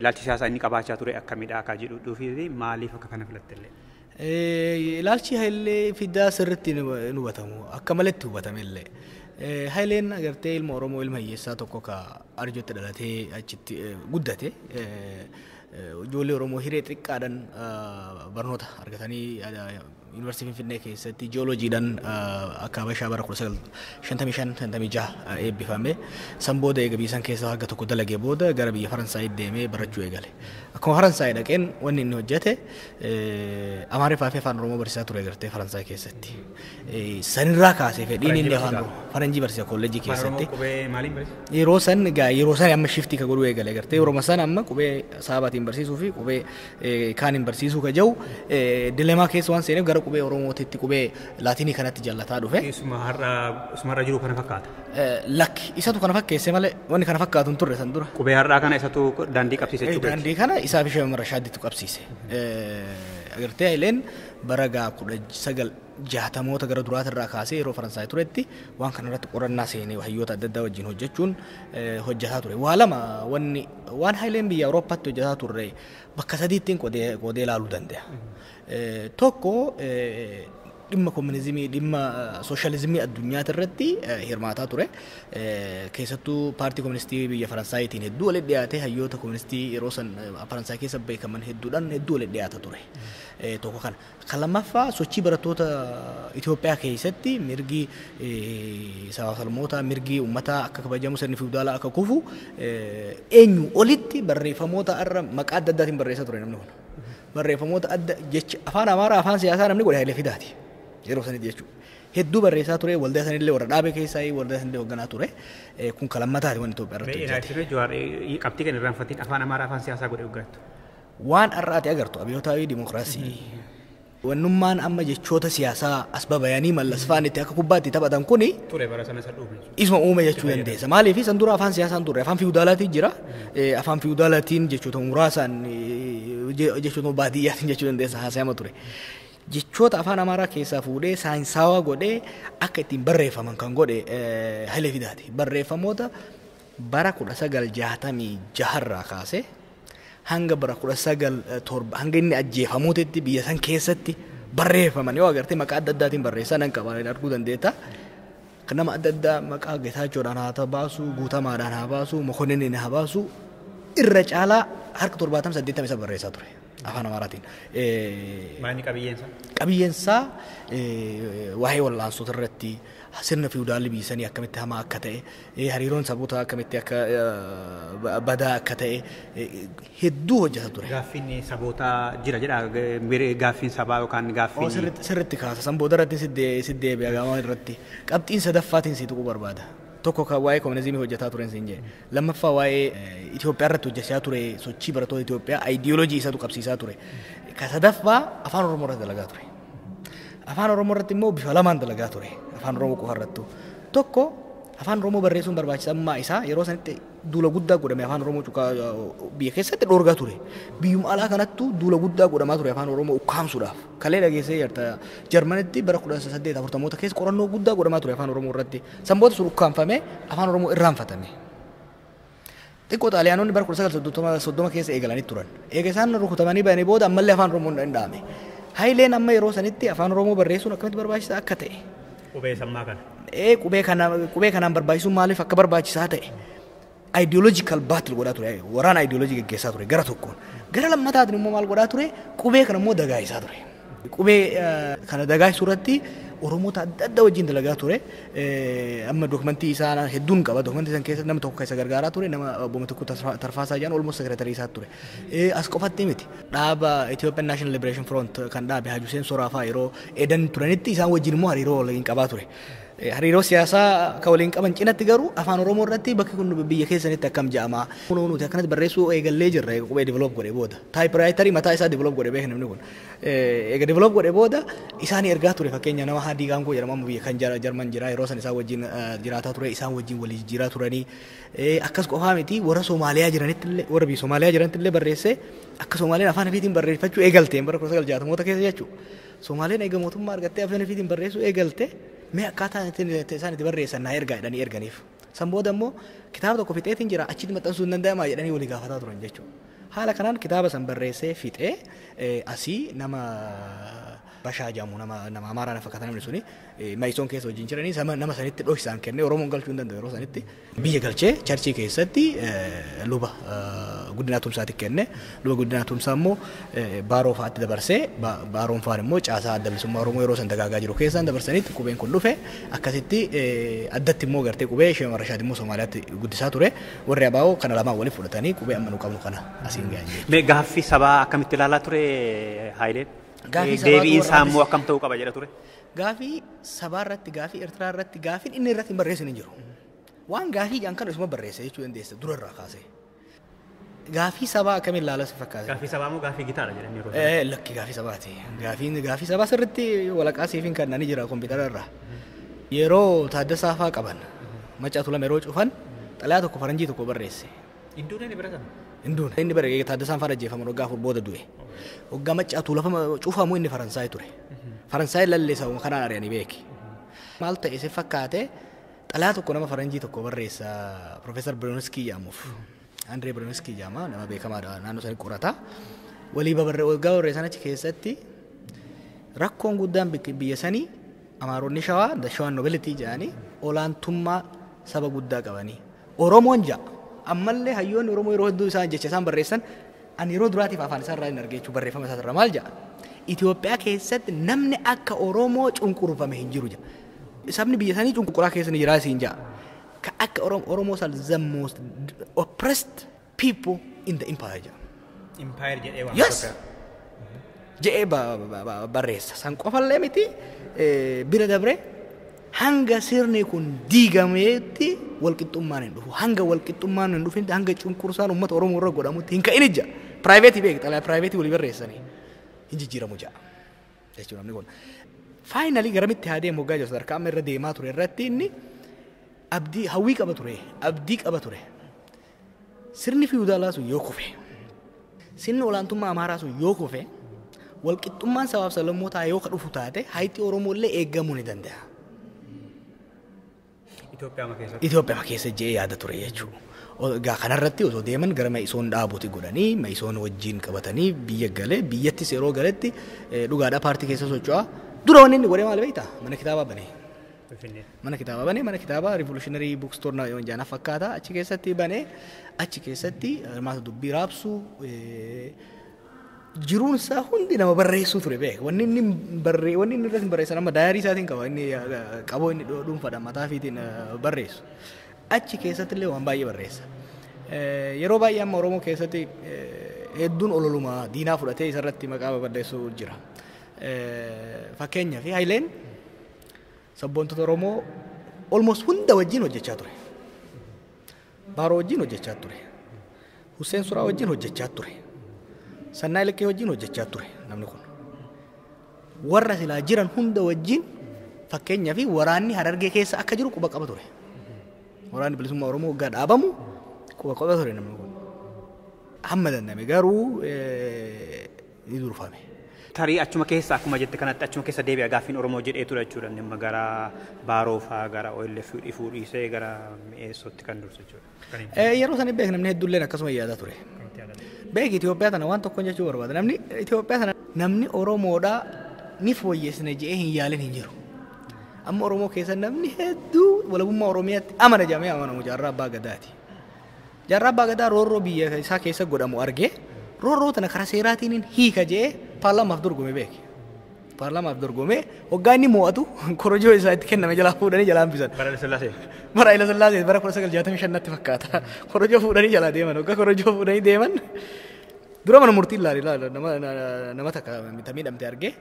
Ilaalcha siyaasaa inni qabaachaa ture akkamidha akka jedhuu fi maaliif akka kana filattellee? Ilaalchi Haayilee Fidaa sirriitti hin hubatamu. Akka malatti hubatamellee. Haayileen agartee ilma Oromoo ilma hiyyeessaa tokko ka arjootti dhalatee achitti guddate. Ijoollee Oromoo hiree xiqqaadhaan barnoota argatanii Yuunivarsiitii Finfinnee keessatti jiyooloojiidhaan akka Habashaa bara 1955 eebbifame. San booda eega biyya san keessa waggaa tokko dalagee booda gara biyya Faransaayii deemee barachuu eegale. Akkuma Faransaayii dhaqeen wanni inni hojjete Amaariffaa fi Afaan Oromoo barsiisaa ture gartee Faransaayii keessatti. Sanirraa kaasee fedhiin inni Afaan Oromoo Faranjii barsiisa kolleejjii keessatti. Yeroo san amma shiftii ka godhuu eegale gartee yeroo san amma qubee saabaatiin barsiisuu fi qubee kaaniin barsiisuu ka jiru dilemaa keessa waan seeneef gara qubee Oromootitti qubee Laatinii kanatti jallataa dhufe. Isumarra jiru kana fakkaata. Lakki isatu kana fakkeesse malee wanni kana fakkaatu hin turre san dura. Qubee har'aa kana isatu daandii qabsiise jechuudha. Daandii kana isaa fi Sheemama Rashaadiitu qabsiise. Agartee Haayileen bara 1960moota gara duraatirraa kaasee yeroo Faransaayii turetti waan kanarratti qorannaa seenee hayyoota adda addaa wajjin hojjechuun hojjetaa ture. Waa lama waan Haayileen biyya Awurooppaatti hojjetaa turre bakka sadiittiin qoodee ilaaluu danda'a. Tokko dhimma komunizimii dhimma sooshaalizimii addunyaa irratti hirmaataa ture. Keessattuu paartii komunistii biyya Faransaaytiin hedduu walitti dhiyaatee hayyoota komunistii yeroo san Faransaay keessa beekaman hedduudhaan hedduu walitti dhiyaata ture. Tokko kana. Kan lammaffaa sochii barattoota Itoophiyaa keessatti mirgi sabaa mirgi uummataa akka kabajamu sirni fiwudaalaa akka kufu eenyu olitti barreeffamoota irra maqaa adda addaatiin barreessaa ture namni kun. Barreeffamoota adda jecha afaan Amaaraa afaan siyaasaa namni godhe Haayilee Fidaati. Yeroo sanitti jechuudha. Hedduu barreessaa ture waldaa sanillee warra dhaabee keessaa waldaa sanillee hoogganaa ture. Kun kalammataati waan Itoophiyaa irratti hojjete. Qabxii kan irraanfatiin afaan Amaaraa afaan siyaasaa godhe hoggaattu. Waan har'aati agartu abiyootaa fi dimookiraasii. Wannummaan amma jechoota siyaasaa as babayanii mallasfaan itti akka kubbaatti taphatan kuni ture bara sana isa dhuume. Isuma uume jechuu dandeessa. Maaliif san dura afaan siyaasaan turre afaan fiwudaalaatiin jira. Afaan fiwudaalaatiin jechoota muraasaan jechoota baadiyyaatiin jechuu dandeessa haasa'ama ture. Jechoota afaan Amaaraa keessaa fuudhee saayinsaawaa godhee akka ittiin barreeffaman kan godhe Haayilee Fidaati. Barreeffamoota bara 1966 kaasee hanga bara 1907 hanga inni ajjeefamuutti biyya san keessatti barreeffaman yoo agartee maqaa adda addaatiin barreessaa nan qaban arguu dandeetta. Kan nama adda addaa maqaa Getaachoodhaan haa baasu, Guutamaadhaan haa baasu, Mokoniniin haa baasu irra caalaa harka 70-80 isa barreessaa ture. afaan Amaaraatiin. Maani qabiyyeensa? Qabiyyeensaa waa'ee wal'aansota irratti sirna fiwudaalii biyya sanii akkamitti hamaa akka ta'e hariiroon saboota akkamitti akka badaa akka ta'e hedduu hojjeta ture. Gaaffiin saboota jira jedha gaaffiin sabaa yookaan gaaffiin. Sirriitti kaasa san booda irratti siddee beekamaa irratti qabxiin sadaffaatiin si tuquu barbaada. Tokko kan waa'ee komunizimii hojjetaa turen siin jee lammaffaa waa'ee Itoophiyaa irratti hojjechaa ture sochii barattoota Itoophiyaa ayidiyoolojii isatu qabsiisaa ture. Ka sadaffaa afaan Oromoo irratti dalagaa ture. Afaan Oromoo irratti immoo bifa lamaan dalagaa ture. Afaan Oromoo qofa irrattu. Tokko afaan Oromoo barreessuun barbaachisammaa isaa yeroo sanitti duula guddaa godhame afaan Oromoo cuqaa biyya keessatti dhoorgaa ture. Biyyuma alaa kanattu duula guddaa godhamaa ture afaan Oromoo ukkaamsuudhaaf. Kalee dhageessee jirta Jarmanitti bara 1840 keessa qorannoo guddaa godhamaa ture afaan Oromoo irratti. Sanboota sun ukkaamfame afaan Oromoo irraanfatame. Xiqqoo xaaliyaanonni bara 1930 keessa eegalanii turan. Eega isaan rukutamanii ba'anii booda ammallee afaan Oromoo hin danda'ame. Haayileen amma yeroo sanitti afaan Oromoo barreessuun akkamitti barbaachisaa akka ta'e. Qubee sammaa kana. Qubee kanaan barbaachisuun maaliif akka barbaachisaa ta'e. Ideological battle godhaa ture. Waraana ideolojii gaggeessaa ture gara tokkoon. Gara lammataatiin immoo maal godhaa ture? Qubee kana immoo dagaa'isaa ture. Qubee kana dagaa'isuu irratti Oromoota adda addaa wajjin dalagaa ture. Amma dokumentii isaa hedduun qaba. Dokumentii san keessatti nama tokko keessa gargaaraa ture. Nama obbo Tokko Tarfaasaa jedhan olmost sekretarii isaa ture. As qofatti miti. Dhaaba Ethiopian National Liberation Front kan dhaabe Haji Hussein Soraafaa yeroo edan turanitti isaan wajjin immoo hariiroo waliin qabaa ture. Hariiroo siyaasaa kan waliin qaban cinatti garuu afaan Oromoo irratti bakki kun biyya keessanitti akkam jedhama. Nuti akkanatti barreessuu eegallee jirra qubee develop godhee booda. Taayipiraayitarii mataa isaa develop godhee beekan namni kun. Eega develop godhee booda isaan ergaa ture fakkeenya nama Haadii Gaangoo jedhamu biyya kan Jarman jira yeroo san isaan wajjin jiraataa ture isaan wajjin walii jijjiiraa turanii akkas qofaa miti warra Soomaaliyaa jiranitti illee warra biyya Soomaaliyaa jiranitti illee barreessee akka Soomaaliyaan afaan ofiitiin barreeffachuu eegalteen bara 1960 keessa jechuudha. Soomaaliyaan eega mootummaa argattee afaan ofiitiin barreessuu eegalte mee akkaataa isaan itti barreessan naa ergaa jedhanii erganiif. San booda immoo kitaaba tokko fixeetiin jira achitti maxxansuu hin danda'amaa jedhanii walii gaafataa turan jechuudha. Haala kanaan kitaaba san barreessee fixee asii nama Bashaa jedhamu nama Amaaraa fakkaata namni suni Mayisoon keessa wajjin jiranii nama sanitti dhoksaan kennee Oromoon galchuu hin danda'u yeroo sanitti biyya galchee charchii keessatti luba guddinaa tumsaatti kenne luba guddinaa tumsaa immoo baaroo fa'aatti dabarsee baaroon fa'aan immoo caasaa adda bilisummaa Oromoo yeroo san dagaagaa jiru keessaan dabarsanitti qubeen kun dhufe akkasitti addatti immoo gartee qubee ishee Rashaad immoo Somaaliyaatti guddisaa ture warri abaa'oo kana lamaan waliif fudhatanii qubee amma nu qabnu kana asiin ga'anii. Mee gaaffii sabaa akkamitti ilaalaa ture Haayileen? Deebiin isaa immoo akkam ta'uu qaba jedha ture? Gaaffii sabaa irratti gaaffii Eertiraa irratti gaaffiin inni irratti hin barreessin hin jiru. Waan gaaffii jedhan kan isuma barreesse jechuu dandeessa durarraa kaasee. Gaaffii sabaa akkamiin ilaala si fakkaata? Gaaffii sabaa moo gaaffii gitaara jedhanii yeroo? Lakki gaaffii sabaati. Gaaffii sabaa sirriitti walaqaa siifin kannanii jira kompiitara irraa. Yeroo Taaddasaa fa'aa qaban Macaa Tuulama yeroo cufan xalayaa tokko faranjii tokko barreesse. Hinduun inni baratan? Hinduun inni bare Taaddasaan fa'aa ajjeefaman waggaa afur booda du'e. Waggaa Macaa Tuulama cufamu inni Faransaay ture. Faransaay lalleessa kanaan ari'anii beeki. Maal ta'e si fakkaate xalayaa tokko nama faranjii tokko barreessa Profeesar Broniskii jedhamuuf. Andree Broniskii jedhama nama beekamaadha naannoo sanii qorata. Walii waggaa barreessan achi keessatti rakkoon guddaan biyya sanii Amaaronni Shawaa Shawaan Noobelitii jedhanii olaantummaa saba guddaa qabanii. Oromoon ja'a. Ammallee hayyoonni Oromoo yeroo hedduu isaan jecha isaan barreessan ani yeroo duraatiif afaan isaa irraa hin argeechu barreeffama isaa irraa maal ja'a. Itoophiyaa keessatti namni akka Oromoo cunqurfame hin jiru ja'a. Sabni biyya sanii cunquraa keessa ni jira siin ja'a. Ka akka Oromoo sal the most oppressed people in the empire ja'a. Empire jedhee waan Yes. Jedhee barreessa. San qofallee miti bira dabre hanga sirni kun diigameetti walqixxummaan hin dhufu. Hanga walqixxummaan hin dhufin hanga cunqursaan uummata Oromoo irra godhamutti hin ka'in ija. Private beek xalaa private walii barreessanii hin jijjiiramu ja'a. Jechuudha namni kun. Finally garamitti haa deemu waggaa jiru sadarkaa amma irra deemaa ture irratti inni abdii hawwii qaba ture abdii qaba ture. Sirni fiudaalaa sun yoo kufe sirni olaantummaa Amaaraa sun yoo kufe walqixxummaan sabaaf sablammootaa yoo ka dhufu taate hayti Oromoo illee eeggamuu ni danda'a. Itoophiyaa keessa jee yaada ture jechuudha. Gaa kanarratti osoo deeman gara Ma'isoon dhaabuuti godhanii Ma'isoon wajjin qabatanii biyya galee biyyattis yeroo galetti dhugaadhaa paartii keessa socho'aa. Dura wanni inni godhee maal beektaa? Mana kitaabaa banee. Mana kitaabaa banee mana kitaabaa Revolutionary Bookstore na jaana fakkaata achi keessatti banee achi keessatti hirmaata dubbii raabsuu jiruun isaa hundi nama barreessuu ture beeka. Wanni inni irratti barreessan amma daayarii isaatiin qaba. Inni qaboo inni dhuunfaadhaan mataa fiitiin barreessu. Achi keessatti illee waan baay'ee barreessa. Yeroo baay'ee amma Oromoo keessatti hedduun ololumaa diinaa fudhatee isarratti maqaa barreessuu jira. Fakkeenyaaf Hayileen sabboontota Oromoo almost hunda wajjin hojjechaa ture. Baaroo wajjin hojjechaa ture. Hussein Suraa wajjin hojjechaa ture. Sannaa Ilqee wajjin hojjechaa ture namni kun. Warra silaa jiran hunda wajjin fakkeenyaaf waraanni Harargee keessa akka jiru quba qaba ture. Waraanni bilisummaa Oromoo waggaa dhaabamu quba qaba ture namni kun. Hamma dandame garuu ni durfame. Tarii achuma keessa akkuma jette kanatti achuma keessa deebi'a gaaffiin Oromoo jedhee ture jechuudha. Nama gara Baaroo fa'aa gara OLF dhufuu dhiisee gara mi'eessootti kan dursu jechuudha. Yeroo sanii beek namni hedduulleen akkasuma yaadaa ture. Beek Itoophiyaa tana waan tokko jechuu barbaada. Namni Itoophiyaa tana namni Oromoodhaa ni fooyyessine jedhee hin yaalin hin jiru. Amma Oromoo keessa namni hedduu walabummaa Oromiyaatti amana jedhamee amanamu Jaarraa Abbaa Gadaati. Jaarraa Abbaa Gadaa roorroo biyya isaa keessa godhamu argee roorroo tana karaa seeraatiin hiika jedhee paarlaamaaf dorgome beeke. Paarlaamaaf dorgomee hoggaa inni mo'atu korojoo isaa itti kenname jalaa fuudhanii jalaa hambisan. Bara Sillaasee. Bara Sillaasee bara 1965tti fakkaata. Korojoo fuudhanii jalaa deeman hoggaa korojoo fuudhanii deeman dura mana murtii ilaali nama takka miidhamte argee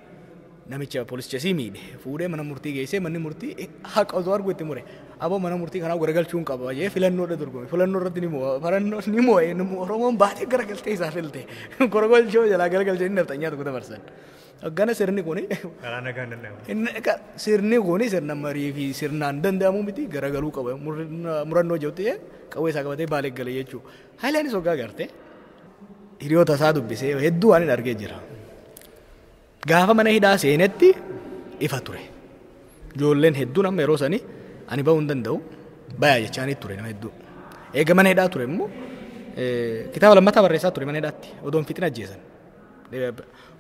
namicha poolisicha sii miidhe fuudhee mana murtii geessee manni murtii haqa osoo argu itti mure aboo mana murtii kanaa garagalchuun qaba jee filannoodha dorgome filannoo irratti ni mo'e Oromoon baatee garagaltee isaa filte garagalchoo jalaa garagalchee inni naftanyaa tokko dabarsan. Hoggana sirni kuni karaa nagaan danda'amu. Sirni kuni sirna marii fi sirnaan danda'amu miti garagaluu qaba murannoo jettee qawwee isaa qabatee baalee galee jechuudha. Haayilaanis hoggaa gartee hiriyoota isaa dubbisee hedduu waan hin argee jira. Gaafa mana hidhaa seenetti ifa ture. Ijoolleen hedduun amma yeroo sanii ani bahuu hin danda'u bayaa jechaanii ture nama hedduu. Eega mana hidhaa ture immoo kitaaba lammataa barreessaa ture mana hidhaatti odoon fixin ajjeesan.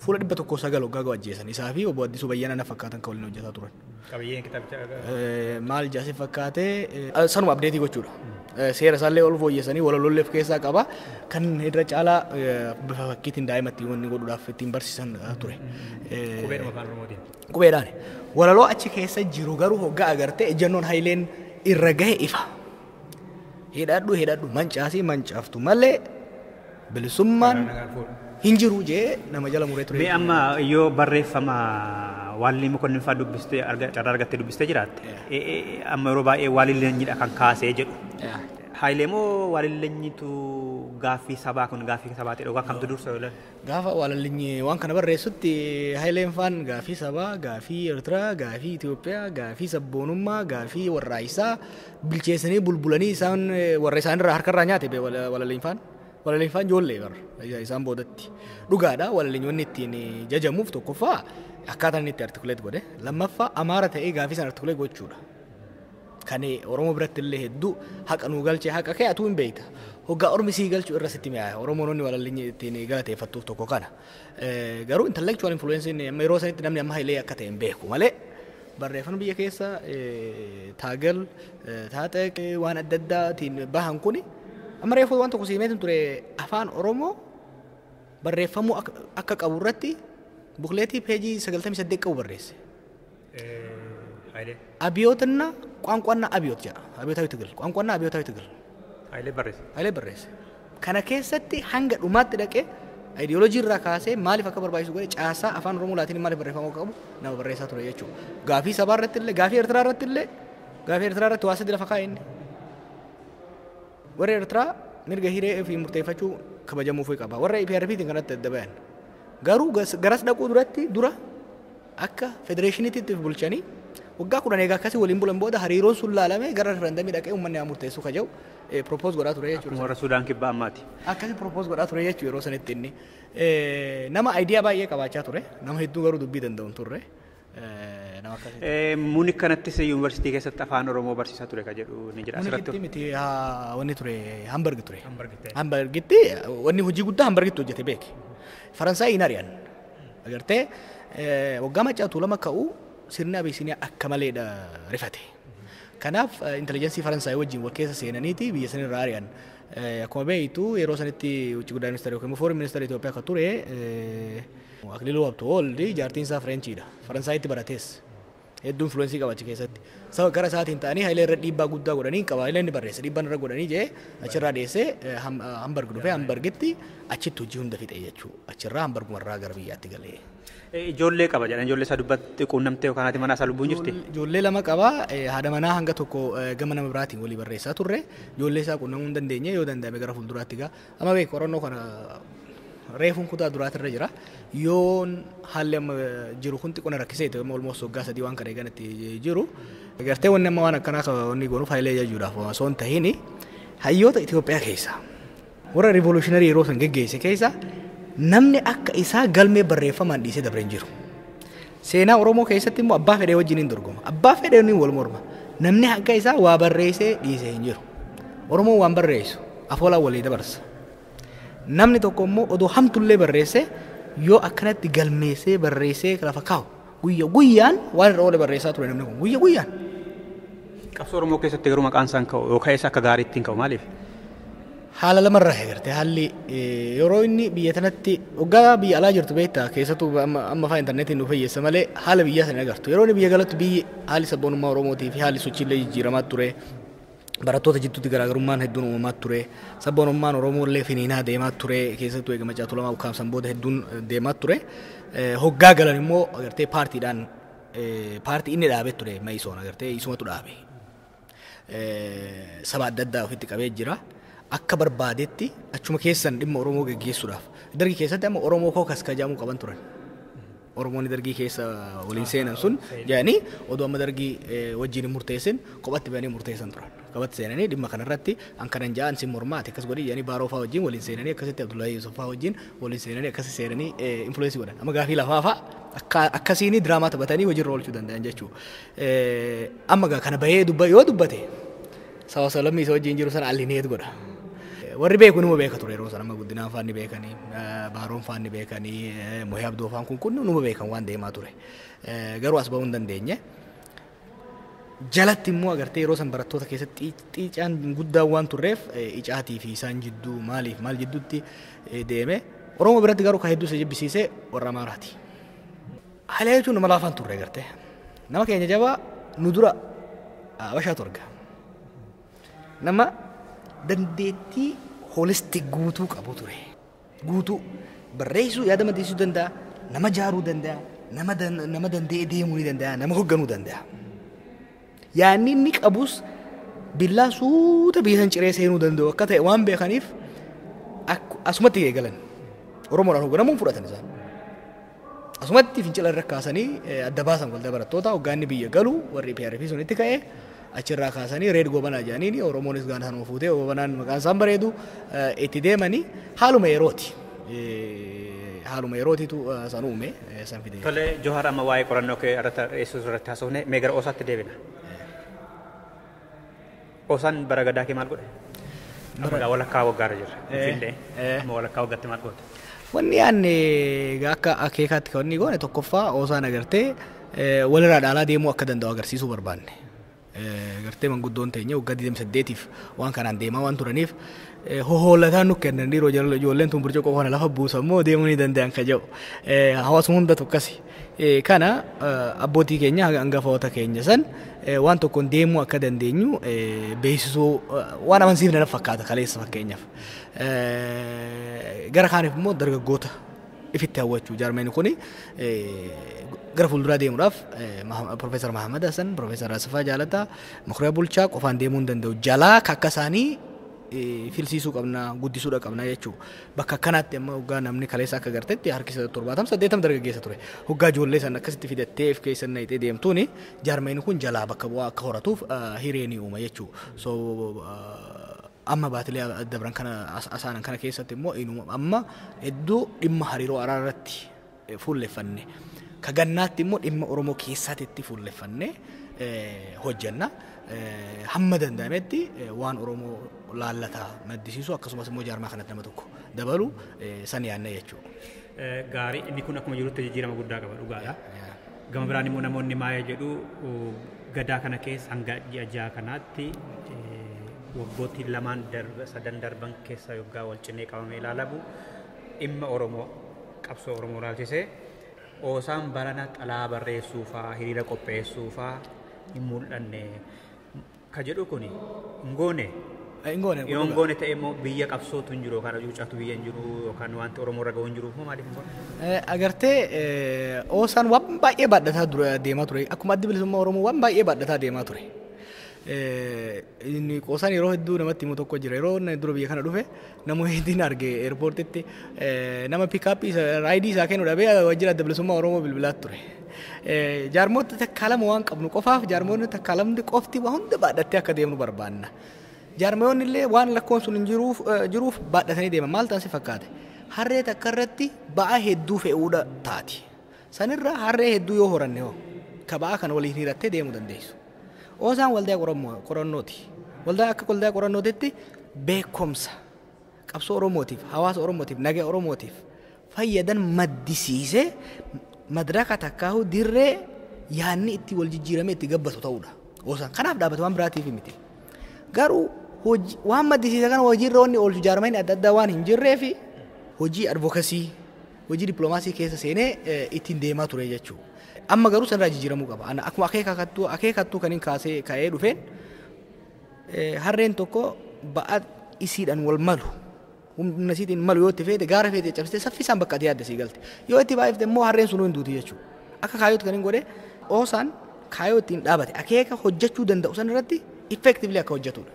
Fuula 109 hoggaa ajjeesan isaa fi obbo Addisuu Bayyanaa na fakkaatan kan waliin hojjetaa turan. Qabiyyeen kitaabicha maal jaasee fakkaatee sanuma abdeetii gochuudha. Seera isaallee ol fooyyessanii walalollee of keessaa qaba kan irra caalaa bifa fakkiitiin daa'imatti wanni godhuudhaaf ittiin barsiisan ture. Qubeedhuma afaan Oromootiin. Qubeedhaan walaloo achi keessa jiru garuu hoggaa agartee ejjannoon Hayileen irra gahe ifa. Hidhadhu mancaasii mancaaftu malee bilisummaan hin jiru jee nama jala muree ture. Mee amma yoo barreeffama Waalli Mokonnin fa'aa dubbistee carraa argattee dubbistee jiraatte. Amma yeroo baay'ee Waalli Leenyidha kan kaasee jedhu. Hayilee moo Waalli Leenyitu gaaffii sabaa kun gaaffii sabaati dhugaa kamtu dursa yoo Gaafa Waalli Leenyi waan kana barreessutti Hayileen faan gaaffii sabaa, gaaffii Eertiraa, gaaffii Itoophiyaa, gaaffii sabboonummaa, gaaffii warraa'issaa bilcheessanii bulbulanii isaan warra isaanirraa harkarraa nyaate Waalli Leenyi faan. Waalli Leenyi faan ijoollee isaan boodatti. Dhugaadha Waalli Leenyi wanni ittiin jajamuuf tokkoffaa akkaataan inni itti artikuleet godhe lammaffaa amaara ta'ee gaaffii sana artikuleet gochuudha. Kan Oromoo biratti illee hedduu haqa nuu galchee haqa kee atuu hin beekta. Hoggaa Ormi sii galchuu irra sitti mi'aa'a. Oromoonni Waalli Leenyi ittiin galateeffattuuf tokko kana. Garuu intellectual influence yeroo sanitti namni amma Hayilee akka ta'e hin beeku malee barreeffama biyya keessa taagal taateq waan adda addaatiin bahan kuni amma reefuu waan tokko siimeetiin ture afaan Oromoo barreeffamuu akka qabu irratti bukleetii peejii 98 qabu barreesse. Abiyooትና ቋንቋና አብዮት ጃ አብዮታዊ ትግል ቋንቋና አብዮታዊ ትግል ኃይሌ በሬስ ከነ keessatti hanga dhumaatti dhaqee ideoloojii irraa kaasee maaliif akka barbaachisu godhe caasaa afaan Oromoo laatiin maaliif barreeffamuu qabu nama barreessaa ture jechuudha. Gaaffii sabaa irratti illee gaaffii Eertiraa irratti waasatti lafa kaa'e inni. Warra Eertiraa mirga hiree fi murteeffachuu kabajamuu fi qaba. Warra IPRPtiin kanatti adda bayan. Garuu garas dhaquu duratti dura akka federeeshiniitti bulchanii waggaa 10 egaa akkasii waliin bulan booda hariiroon sun laalamee gara referendamii dhaqee uummanni haa murteessu ka jedhu propose godhaa ture jechuudha. Warra Sudaan kibbaa ammaati. Akkasii propose godhaa ture jechuudha yeroo sanitti inni. Nama idea baay'ee qabaachaa ture. Nama hedduu garuu dubbii danda'u turre. Muunik kanattis yuunivarsiitii keessatti afaan Oromoo barsiisaa ture ka jedhu ni jira asirratti. Muunikitti miti wanni ture Hamburg ture. Hamburgitti wanni hojii guddaa Hamburgitti hojjete beeke. Faransaay hin ari'an. Agartee waggaa macaatuu lama ka'uu sirna Abisiiniyaa akka maleedha rifate. Kanaaf intelijeensii Faransaay wajjin wal keessa seenaniiti biyya sanirraa ari'an. akkuma beektu yeroo sanitti ucci guddaa ministeera yookiin foreign ministeera Itoophiyaa akka ture Akililuu Habtewooldi jaartiin isaa Fireenchiidha. Faransaayitti baratees. Hedduu influensii qaba achi keessatti. Sababa gara isaatiin ta'anii Haayilee irra dhiibbaa guddaa godhanii qaba. Haayileen ni barreessa dhiibbaan irra godhanii jee achirraa dhiyeessee Hamburg dhufee Hamburgitti achitti hojii hunda fixe jechuudha. Achirraa Hamburgumarraa gara biyyaatti galee. Ijoollee qaba jedhan ijoollee isaa dubbatti quunnamtee yookaan haati manaa isaa lubbuun jirti. Ijoollee lama qaba. Haadha manaa hanga tokko gama nama biraatiin walii barreessaa turre. Ijoollee isaa quunnamuu hin dandeenye yoo danda'ame gara fuulduraatti gaa. Amma beeku qorannoo kana reefuun kutaa duraatirra jira. Yoon haalli amma jiru kun xiqqoo na rakkiseeti amma olmoos waggaa sadii waan kana eeganatti jiru. Gartee wanni amma waan akkanaa wanni goonuuf Haayilee jechuudhaaf osoo hin tahiin hayyoota Itoophiyaa keessa warra riivolushinarii yeroo san geggeesse keessa namni akka isaa galmee barreeffamaan dhiisee dabree hin jiru. Seenaa Oromoo keessatti immoo abbaa fedhee wajjin hin dorgoma. Abbaa fedhee ni wal morma. Namni akka isaa waa barreessee dhiisee hin jiru. Oromoo waan barreessu afoolaan walii dabarsa. Namni tokko immoo odoo hamtullee barreessee yoo akkanatti galmeessee barreessee lafa kaa'u guyyaan waan irra oole barreessaa ture namni kun guyyaan. Qabsoo Oromoo keessatti garuu maqaan isaan ka'u yookaan isa akka gaariitti hin ka'u maaliif? Haala lamarraa eegarte haalli yeroo inni biyya tanatti waggaa biyya alaa jirtu beektaa keessattuu amma faa intarneetiin nu fayyessa malee haala biyyaa sana agartu. Yeroo inni biyya galatti biyyi haalli sabboonummaa Oromootii fi haalli sochiillee jijjiiramaa ture. Barattoota jidduutti garaagarummaan hedduun uumamaa ture. Sabboonummaan Oromoollee finiinaa deemaa ture. Keessattuu eegama Caatuu Lamaa ukkaamsan booda hedduun deemaa ture. Hoggaa galan immoo agartee paartiidhaan paartii inni dhaabee ture Mayisoon agartee isumatu dhaabe. Saba adda addaa ofitti qabee jira. Akka barbaadetti achuma keessan dhimma Oromoo gaggeessuudhaaf. Dargii keessatti amma Oromoo kookas kajaamuu qaban turan. Oromoonni dargii keessa waliin seenan sun jedhanii odoo amma dargii wajjin hin murteessin kophatti ba'anii murteessan turan. Kophatti seenanii dhimma kanarratti hankanan ja'an sin mormaati akkas godhii jedhanii Baaroo fa'aa wajjin waliin seenanii akkasitti Abdullahi Yusuf fa'aa wajjin waliin seenanii akkasi seenanii influensii godhan. Amma gaafii lafaa fa'aa akkasiin diraamaa taphatanii hojiirra oolchuu danda'an jechuudha. Amma gaa kana bahee yoo dubbate sawa salammii isa wajjin jiru sana allineet godha. Warri beeku numa beeka ture yeroo sana amma guddinaan faanni beekanii Baaroon faanni beekanii Mohee Abdoo faan kun numa beekan waan deemaa ture. Garuu as bahuu hin dandeenye. Jalatti immoo agartee yeroo san barattoota keessatti xiicaan guddaan waan turreef icaatii fi isaan jidduu maal jidduutti deeme. Oromoo biratti garuu kan hedduu isa jibbisiisee warra Amaaraati. Haayilee jechuun nama laafaan turre agartee. Nama keenya jabaa nu dura Habashaatu arga. Nama dandeettii holistik guutuu qabu ture. Guutuu barreessuu yaada maddisiisuu danda'a, nama jaaruu danda'a, nama danda'ee deemuu ni danda'a, nama hoogganuu danda'a. Yaanni inni qabus billaa suuta biyya san ciree seenuu danda'u akka ta'e waan beekaniif asumatti eegalan. Oromoodhaan hoogganamuun fudhatan isaan. Asumatti fincila irra kaasanii adda baasan waldaa barattoota hoggaanni biyya galu warri PRP sunitti ka'ee achirraa kaasanii reed gobanaa jedhanii Oromoonis gaana sanuma fuutee gobanaan maqaan isaan bareedu itti deemanii haaluma yerooti. Haaluma yerootitu san uume san fide. Tole Johaar amma waa'ee qorannoo kee irratti dhiyeessuu irratti haasofne mee gara Oosaatti deebina. Oosaan bara gadaa kee maal godhe? Amma walakkaa waggaarra jira. Finfinnee amma walakkaa waggaatti maal goote? Wanni yaanne akka akeekaatti kan inni goone tokkoffaa Oosaan agartee walirraa dhaalaa deemuu akka danda'u agarsiisuu barbaanne. Gartee manguddoon teenya waggaa 28tiif waan kanaan deemaa waan turaniif hohoolataan nu kennan dhiiroo ijoolleen tun burcuqqoo kana lafa buusammoo deemuu ni danda'an ka jedhu hawaasuma hundatu akkasi. Kana abbootii keenya hangafoota keenya san waan tokkoon deemuu akka dandeenyu beeksisuu waan amansiifne na fakkaata kaleessa fakkeenyaaf. Gara kaaniif immoo dargaggoota ifitti hawwachuu jaarmeen kuni gara fuulduraa deemuudhaaf Profeesar Mahamad Hassan, Profeesar Asfaa Jaalataa, Makuriyaa Bulchaa qofaan deemuu hin danda'u. Jalaa akka isaanii filsiisuu qabna, guddisuudha qabna jechuudha. Bakka akkanaatti amma hoggaa namni kaleessa akka gartetti harki 70 dargaggeessa ture. Hoggaa ijoollee san akkasitti fidattee of keessa naqxee deemtuuni jaarmeen kun jalaa bakka bu'aa akka horatuuf hireen uuma jechuudha. So amma baatilee dabran kana asaanan kana keessatti immoo amma hedduu dhimma hariiroo araarratti fuulleffanne. Kagannaatti immoo dhimma Oromoo keessaatti fuulleffanne hojjenna. Hamma danda'ametti waan Oromoo laallataa maddisiisu akkasumas immoo jaarmaa kanatti nama tokko dabalu san yaanna jechuudha. Gaarii inni kun akkuma jirutti jijjiirama guddaa qaba dhugaadha. Gama biraan immoo namoonni maayee jedhu gadaa kana keessa hanga ji'a ja'a kanaatti waggoottiin lamaan sadan darban keessa yoggaa wal cinee qabamee ilaalamu dhimma Oromoo qabsoo Oromoo ilaalchisee oosaan barana xalaa barreessuufaa hiriira qopheessuufaa hin mul'anne ka jedhu kuni hin goone. Yoo hin goone ta'e immoo biyya qabsootu hin jiru yookaan cuucatu biyya hin jiru yookaan wanti Oromoo irra ga'u hin jiru maaliif hin goone? Agartee oosaan waan baay'ee baadhataa deemaa ture. Akkuma addi bilisummaa Oromoo waan baay'ee baadhataa deemaa ture. Inni qoosaan yeroo hedduu namatti himu tokko jira. Yeroo dura biyya kana dhufe nama hedduun arge eerpoortitti nama piikaappii raayidii isaa kennu dhabee wajjira adda bilisummaa Oromoo bilbilaa ture. Jaarmoota takkaalama waan qabnu qofaaf jaarmoonni takkaalamni qofti waan hunda baadhattee akka deemnu barbaanna. Jaarmoonni illee waan lakkoon sun hin jiruuf baadhatanii deeman maal taasise fakkaate. Harree takka irratti ba'aa hedduu fe'uudha taati. Sanirra harree hedduu yoo horanne hoo ka ba'aa kana waliin hirattee deemuu dandeessu. Oosaan waldaa qorannooti. Waldaa akka waldaa qorannootitti beekumsa qabsoo Oromootiif, hawaasa Oromootiif, nagaa Oromootiif fayyadan maddisiisee madraka takkaahu dirree yaanni itti wal jijjiiramee itti gabbatu ta'uudha. Oosaan kanaaf dhaabbata waan biraatiif miti. Garuu waan maddisiisa kana hojiirra wanni oolchu jaarmeen adda addaa waan hin jirreef hojii advokasii, hojii dippiloomaasii keessa seenee ittiin deemaa ture jechuudha. Amma garuu sanirraa jijjiiramuu qaba. Akkuma akeekattuu kan hin ka'ee dhufeen harreen tokko ba'aa isiidhaan wal malu humna isiitiin malu yoo itti feete gaara feete cabsitee saffisaan bakka ati yaadda sii galte. Yoo itti baay'ifte immoo harreen sun hin duuti jechuudha. Akka kaayootti kan hin godhe oosaan kaayoo ittiin dhaabate akeeka hojjechuu danda'u sanirratti effectively akka hojjetudha.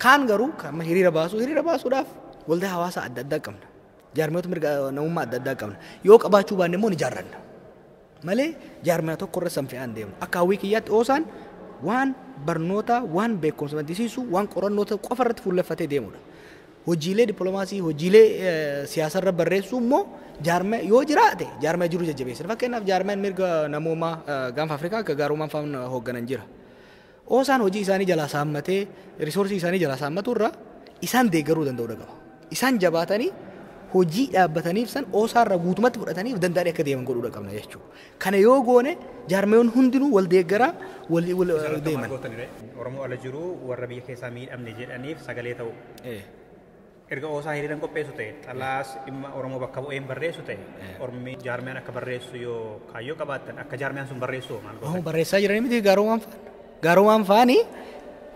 Kaan garuu kan hiriira baasuudhaaf waldaa hawaasaa adda addaa qabna. Jaarmiyoota mirga namummaa adda addaa qabna. Yoo qabaachuu baanne immoo ni ijaarranna. Malee jaarmiyaa tokko irra sanfe'aan deemu. Akka hawwii kiyyaatti oosaan waan barnoota, waan beekumsa maddisiisu, waan qorannoota qofa irratti fuulleffatee deemudha. Hojiilee dippiloomaasii, hojiilee siyaasarra barreessuu immoo jaarmiyaa yoo jiraate jaarmiyaa jiru jajjabeessa. Fakkeenyaaf jaarmiyaan mirga namummaa gaanfa Afrikaa akka gaarummaan fa'aa hoogganan jira. Oosaan hojii isaanii jalaa saammatee risoorsii isaanii jalaa saammatu irraa isaan deeggaruu danda'u qaba. Isaan jabaatanii hojii dhaabbataniif san oosaarra guutumatti fudhataniif danda'anii akka deeman godhuudha qabna jechuudha. Kana yoo goone jaarmiyoon hundinuu wal deeggaraa wal deeman. Oromoo ala jiru warra biyya keessaa miidhamne jedhaniif sagalee ta'u. Erga oosaa hiriiraan qopheessu ta'e xalaas dhimma Oromoo bakka bu'een barreessu ta'e Oromii jaarmiyaan akka barreessu yoo kaayyoo qabaatan akka jaarmiyaan sun barreessu maal godhan? Barreessaa jiranii miti gaarummaan faanii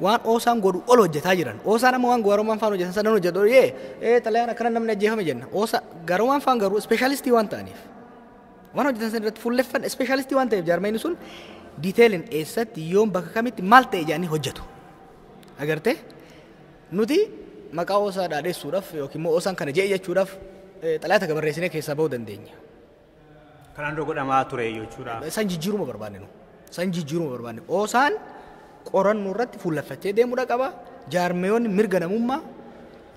waan oosaan godhu ol hojjetaa jiran. Oosaan amma waan gaarummaan faan hojjetan sadan hojjetu xalayaan akkana namni ajjeefame jenna. Gaarummaan faan garuu ispeeshaalistii waan ta'aniif waan hojjetan san irratti fuulleffan ispeeshaalistii waan ta'eef jaarmeenni sun diiteelin eessatti yoom bakka kamitti maal ta'e jedhanii hojjetu. Agartee nuti maqaa oosaa dhaadheessuudhaaf yookiin immoo oosaan kana je'e jechuudhaaf xalayaa takka barreessinee keessaa bahuu dandeenya. Kanaan dura godhamaa ture jechuudha. San jijjiiruma barbaanne nu. San jijjiiruma barbaanne. Oosaan qorannoo irratti fuulleffatee deemuudha qaba. Jaarmiyoonni mirga namummaa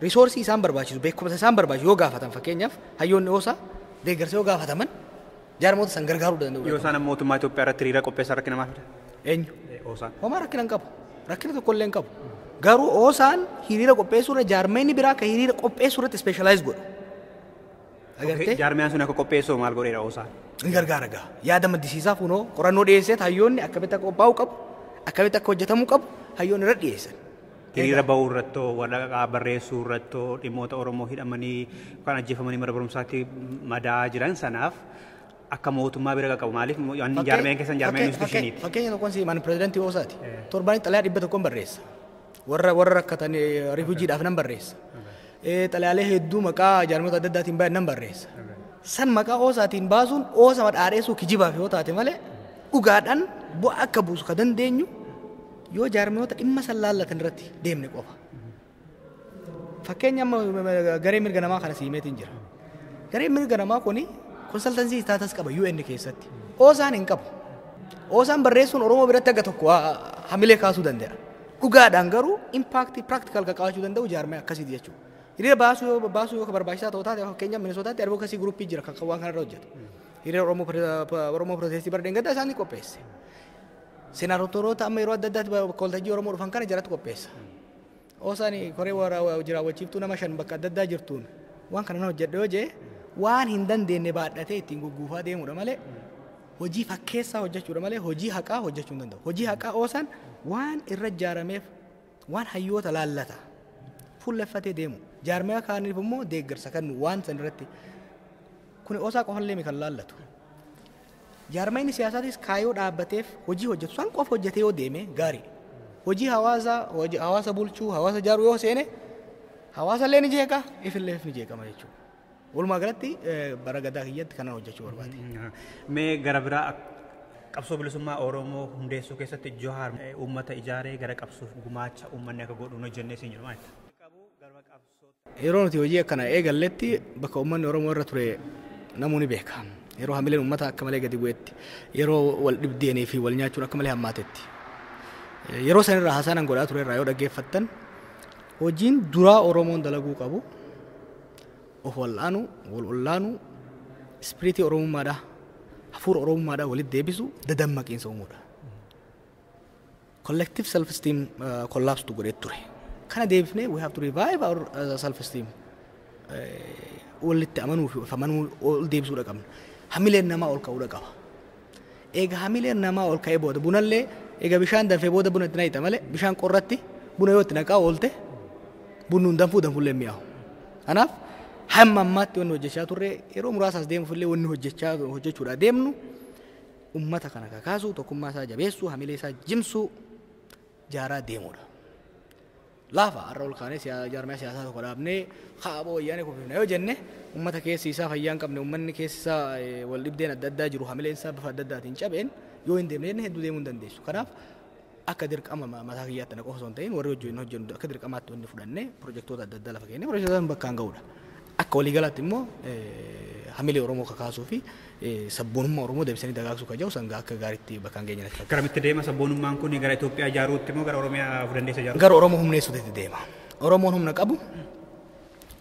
risoorsii isaan barbaachisu beekumsa isaan barbaachisu yoo gaafatan fakkeenyaaf hayyoonni oosaa deeggarsa yoo gaafataman jaarmoota san gargaaruu danda'u. Yoo isaan mootummaa Itoophiyaa irratti hiriira qopheessan rakkina maal fida? Eenyu? Oosaan. Homaa rakkina hin qabu. Rakkina tokko illee hin qabu. Garuu oosaan hiriira qopheessuu irra jaarmeenni biraa kan hiriira qopheessuu irratti ispeeshaalaayiz godhu. Agartee? Jaarmiyaan sun akka qopheessu maal godheera oosaan? Ni gargaara gaa. Yaada maddisiisaa funoo qorannoo dhiyeessee hayyoonni akkamitti akka qophaa'uu qabu akkamitti akka hojjetamuu qabu hayyoonni irra dhiyeessan. Hiriira bahuu irrattoo waraqaa barreessuu irrattoo dhimmoota Oromoo hidhamanii kan ajjeefamanii mana barumsaatti madaa jiran sanaaf akka mootummaa bira qabu maaliif jaarmiyaan keessan jaarmiyaan institushiniiti. Fakkeenya tokkoon si mani pirezidantii oosaati. Torbaanii xalayaa 100 barreessa. Warra rakkatan rifuujiidhaaf nan barreessa. Xalayaalee hedduu maqaa jaarmiyoota adda addaatiin baay'ee nan barreessa. San maqaa oosaatiin baasuun oosa madhaadheessuu kijibaaf yoo taate malee dhugaadhaan bu'aa akka buusu ka dandeenyu yoo jaarmiyoota dhimma san laallatan irratti deemne qofa. Fakkeenya amma garee mirga namaa kana siimeetiin jira. Gareen mirga namaa kuni konsaltansii istaatas qaba UN keessatti. Oosaan hin qabu. Oosaan barreessuun Oromoo biratti akka tokko hamilee kaasuu danda'a. Dhugaadhaan garuu impaaktii piraktikaal qabaachuu danda'u jaarmiyaa akkasiiti jechuudha. Hiriira baasuu yoo barbaachisaa ta'u taate fakkeenyaaf Minisootaatti advookasii guruppii jira kan waan kanarra hojjetu. Hiriira Oromoo Pirootestii bara deengaddaa isaanii qopheesse. Senaatoroota amma yeroo adda addaatti bakka waltajjii Oromoo dhufan kana jalatti qopheessa. Oosaan koree jiraawwachiiftuu nama 5 bakka adda addaa jirtuun waan kana hojjedhe yoo jee waan hin dandeenye baadhatee ittiin gugguufaa deemuudha malee hojii fakkeessaa hojjechuudha malee hojii haqaa hojjechuu hin danda'u. Hojii haqaa oosaan waan irra ijaarameef waan hayyoota laallata fuulleffatee deemu jaarmaya kaaniif immoo deeggarsa kan waan san irratti kun osaa qofallee mi kan laallatu jaarmayni siyaasaatis kaayoo dhaabbateef hojii hojjetu san qofa hojjetee yoo deeme gaarii hojii hawaasa bulchuu hawaasa jaaruu yoo seene hawaasa illee ni jeeqa ifillee ni jeeqama jechuudha. Walumaa galatti bara gadaa kiyyatti kanan hojjechuu barbaade. Mee gara biraa qabsoo bilisummaa Oromoo hundeessuu keessatti Johaar uummata ijaaree gara qabsoof gumaacha uummanni akka godhuun hojjennee siin jedhu maali? Yeroo nuti hojii akkana eegalletti bakka uummanni Oromoo irra ture namuu ni beeka. Yeroo hamileen uummata akka malee gadi bu'etti yeroo wal dhibdeenii fi wal nyaachuun akka malee hammaatetti. Yeroo sanirraa haasaan godhaa ture irraa yoo dhaggeeffattan hojiin duraa Oromoon dalaguu qabu of wal'aanu wal ollaanu ispiriitii Oromummaadhaa hafuura Oromummaadhaa walitti deebisu dadammaqiinsa uumuudha. Collective self-esteem collapse tu godhee ture. Kana deebifnee we have to revive our self-esteem. Walitti amanuu fi of amanuu ol deebisuudha qabna. Hamileen namaa ol ka'uudha qaba. Eega hamileen namaa ol ka'ee booda bunallee eega bishaan danfee booda buna itti naqita malee bishaan qorratti buna yoo itti naqaa oolte bunnuun danfullee mi'aawu. Kanaaf hamma ammaatti wanni hojjechaa turre yeroo muraasaas deemuufillee wanni hojjechuudha deemnu ummata kana kakaasuu tokkummaa isaa jabeessuu hamilee isaa jimsuu jaaraa deemuudha. Laafa har'a ol kaanee jaarmaya siyaasaa tokko dhaabnee kaaboo wayyaanee kuufifna yoo jenne ummata keessi isaa fayyaa hin qabne ummanni keessi isaa wal dhibdeen adda addaa jiru hamileen isaa bifa adda addaatiin cabeen yoo hin deemne hedduu deemuu hin dandeessu. Kanaaf akka dirqama mataa kiyyaatti na qofa osoo hin ta'in warri hojjennu akka dirqamaatti wanni fudhannee pirojektoota adda addaa lafa kennee pirojektoota bakkaan ga'uudha. Akka waliigalaatti immoo hamilee Oromoo kakaasuu fi sabboonummaa Oromoo deebisanii dagaagsuu kan jiru sanga akka gaariitti bakkaan geenye natti. Garamitti deema sabboonummaan kun gara Itoophiyaa ijaaruutti moo gara Oromiyaa dandeessa ijaaruutti? Gara Oromoo humneessuutti deema. Oromoon humna qabu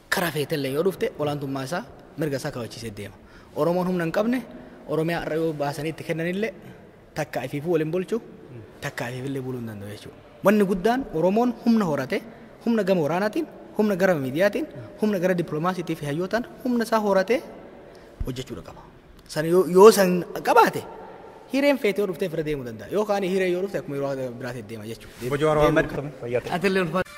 karaa feetellee yoo dhufte olaantummaa isaa mirga isaa kabachiisee deema. Oromoon humna hin qabne Oromiyaa irra yoo baasanii itti kennanillee takka ifiifuu waliin bulchu takka ifiifillee buluu hin danda'u jechuudha. Wanni guddaan Oromoon humna horate humna gama waraanaatiin humna gara miidiyaatiin humna gara dippiloomaasiitii fi hayyootaan humna isaa horatee hojjechuudha qaba. San yoo san qabaate hireen feetee yoo dhuftee fira deemuu danda'a. Yookaan hiree yoo dhufte akkuma yeroo biraatti deema jechuudha. Bojo Waaroo Ahmed fayyaate. Atillee ulfaata.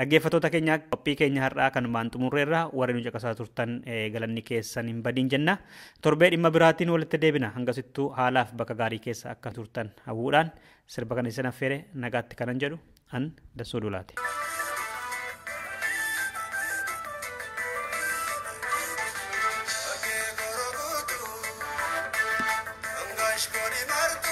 Dhaggeeffattoota keenya qophii keenya har'aa kanumaan xumurreerra warri nu caqasaa turtan galanni keessan hin badiin jenna. Torbee dhimma biraatiin walitti deebina. Hangasittuu haalaaf bakka gaarii keessa akka turtan hawwuudhaan sirba kan isin affeere nagaatti kanan jedhu an Dassoo Duulaati. Marco